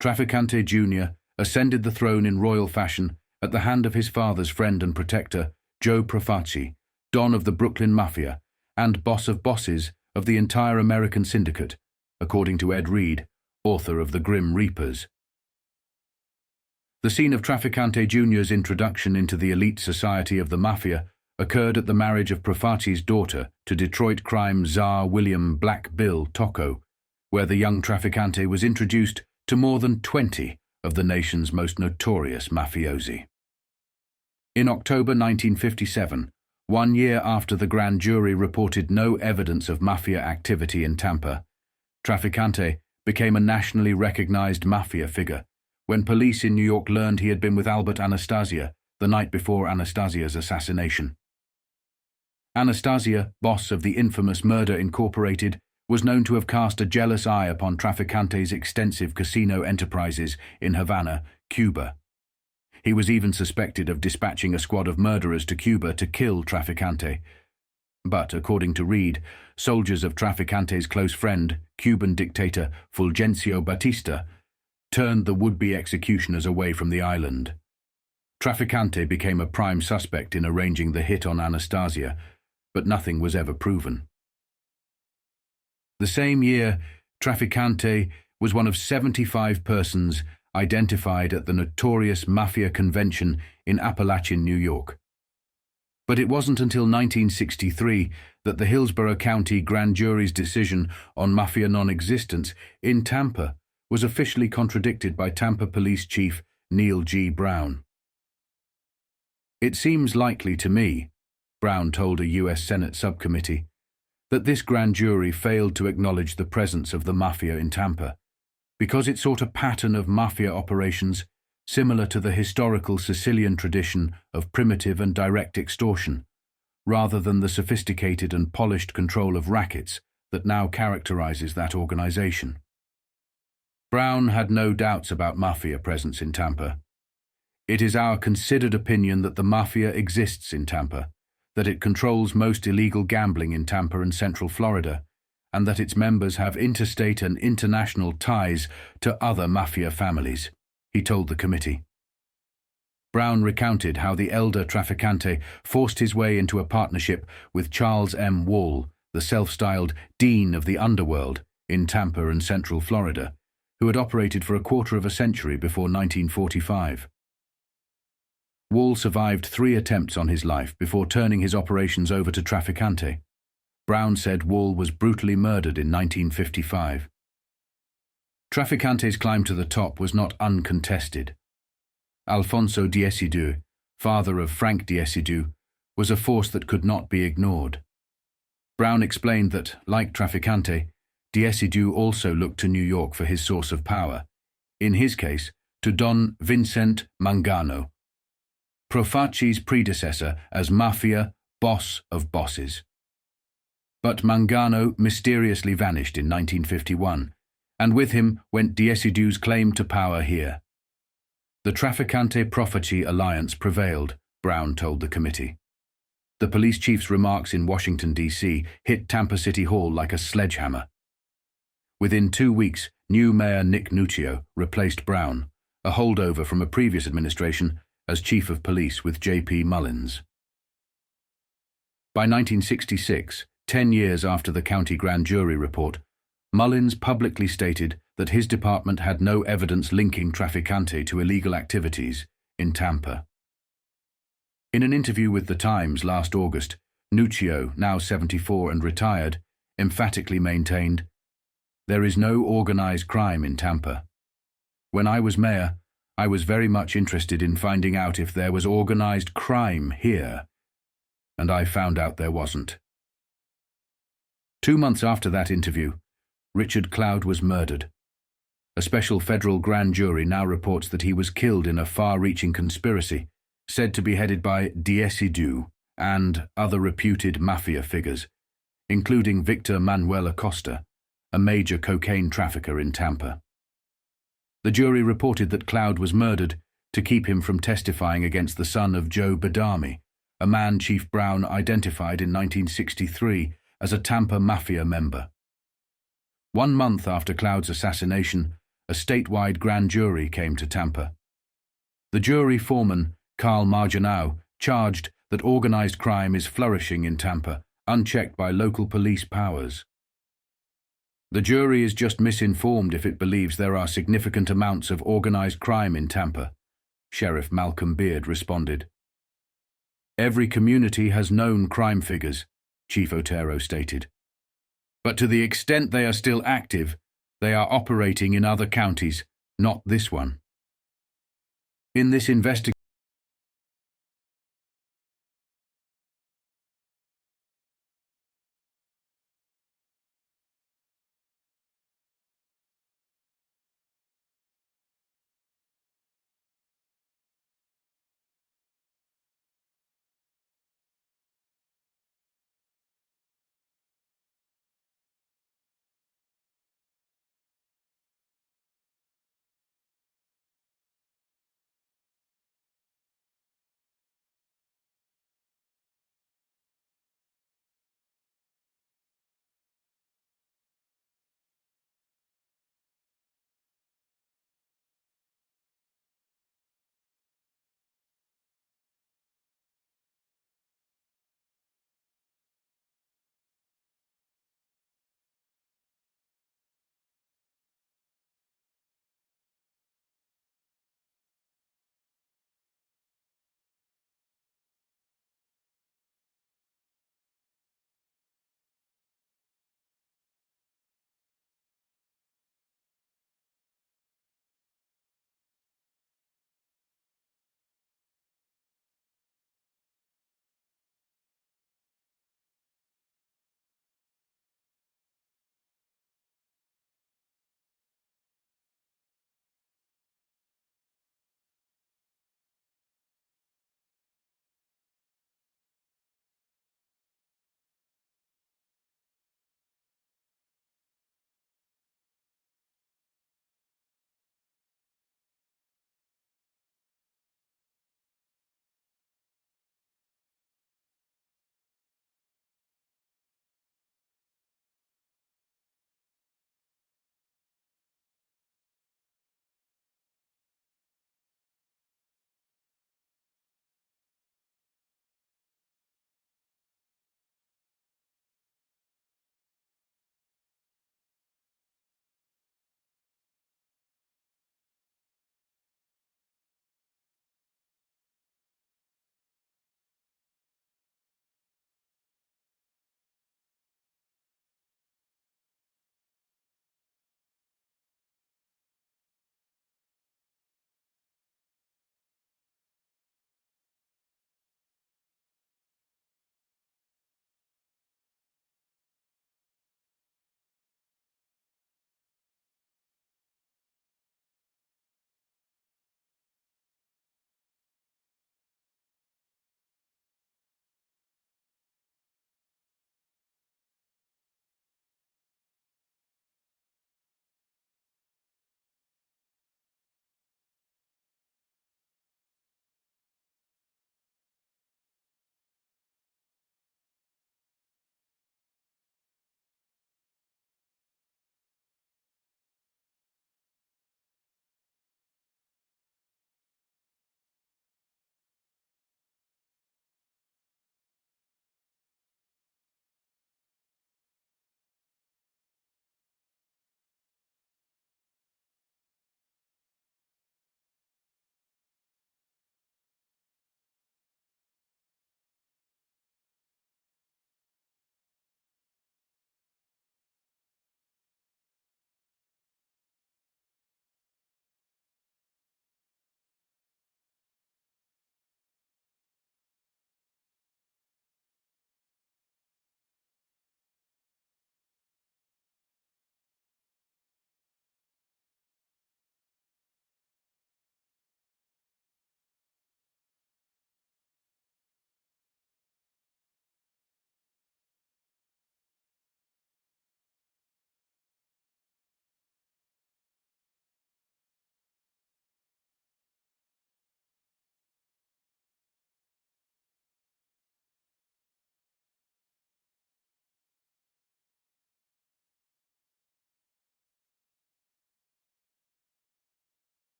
Trafficante Jr. ascended the throne in royal fashion at the hand of his father's friend and protector, Joe Profaci, don of the Brooklyn Mafia and boss of bosses of the entire American syndicate, according to Ed Reed, author of The Grim Reapers. The scene of Trafficante Jr.'s introduction into the elite society of the Mafia occurred at the marriage of Profaci's daughter to Detroit crime czar William Black Bill Tocco, where the young Trafficante was introduced to more than 20 of the nation's most notorious mafiosi. In October 1957, 1 year after the grand jury reported no evidence of Mafia activity in Tampa, Trafficante became a nationally recognized Mafia figure when police in New York learned he had been with Albert Anastasia the night before Anastasia's assassination. Anastasia, boss of the infamous Murder Incorporated, was known to have cast a jealous eye upon Trafficante's extensive casino enterprises in Havana, Cuba. He was even suspected of dispatching a squad of murderers to Cuba to kill Trafficante. But, according to Reed, soldiers of Trafficante's close friend, Cuban dictator Fulgencio Batista, turned the would-be executioners away from the island. Trafficante became a prime suspect in arranging the hit on Anastasia, but nothing was ever proven. The same year, Trafficante was one of 75 persons identified at the notorious Mafia convention in Appalachian, New York. But it wasn't until 1963 that the Hillsborough County Grand Jury's decision on Mafia non-existence in Tampa was officially contradicted by Tampa Police Chief Neil G. Brown. "It seems likely to me," Brown told a U.S. Senate subcommittee, "that this grand jury failed to acknowledge the presence of the Mafia in Tampa, because it sought a pattern of Mafia operations similar to the historical Sicilian tradition of primitive and direct extortion, rather than the sophisticated and polished control of rackets that now characterizes that organization." Brown had no doubts about Mafia presence in Tampa. "It is our considered opinion that the Mafia exists in Tampa, that it controls most illegal gambling in Tampa and Central Florida, and that its members have interstate and international ties to other Mafia families," he told the committee. Brown recounted how the elder Trafficante forced his way into a partnership with Charles M. Wall, the self-styled Dean of the Underworld in Tampa and Central Florida, who had operated for a quarter of a century before 1945. Wall survived 3 attempts on his life before turning his operations over to Trafficante. Brown said Wall was brutally murdered in 1955. Trafficante's climb to the top was not uncontested. Alfonso Diesidu, father of Frank Diesidu, was a force that could not be ignored. Brown explained that, like Trafficante, Diesidu also looked to New York for his source of power, in his case, to Don Vincent Mangano, Profaci's predecessor as Mafia, boss of bosses. But Mangano mysteriously vanished in 1951, and with him went Diesidu's claim to power here. The Trafficante-Profaci alliance prevailed, Brown told the committee. The police chief's remarks in Washington, D.C. hit Tampa City Hall like a sledgehammer. Within 2 weeks, new Mayor Nick Nuccio replaced Brown, a holdover from a previous administration, as chief of police with J.P. Mullins. By 1966, 10 years after the county grand jury report, Mullins publicly stated that his department had no evidence linking Trafficante to illegal activities in Tampa. In an interview with The Times last August, Nuccio, now 74 and retired, emphatically maintained, "There is no organized crime in Tampa. When I was mayor, I was very much interested in finding out if there was organized crime here, and I found out there wasn't." 2 months after that interview, Richard Cloud was murdered. A special federal grand jury now reports that he was killed in a far-reaching conspiracy, said to be headed by Diesidu and other reputed mafia figures, including Victor Manuel Acosta, a major cocaine trafficker in Tampa. The jury reported that Cloud was murdered to keep him from testifying against the son of Joe Badami, a man Chief Brown identified in 1963 as a Tampa Mafia member. 1 month after Cloud's assassination, a statewide grand jury came to Tampa. The jury foreman, Carl Marginau, charged that organized crime is flourishing in Tampa, unchecked by local police powers. "The jury is just misinformed if it believes there are significant amounts of organized crime in Tampa," Sheriff Malcolm Beard responded. "Every community has known crime figures," Chief Otero stated. "But to the extent they are still active, they are operating in other counties, not this one." In this investigation,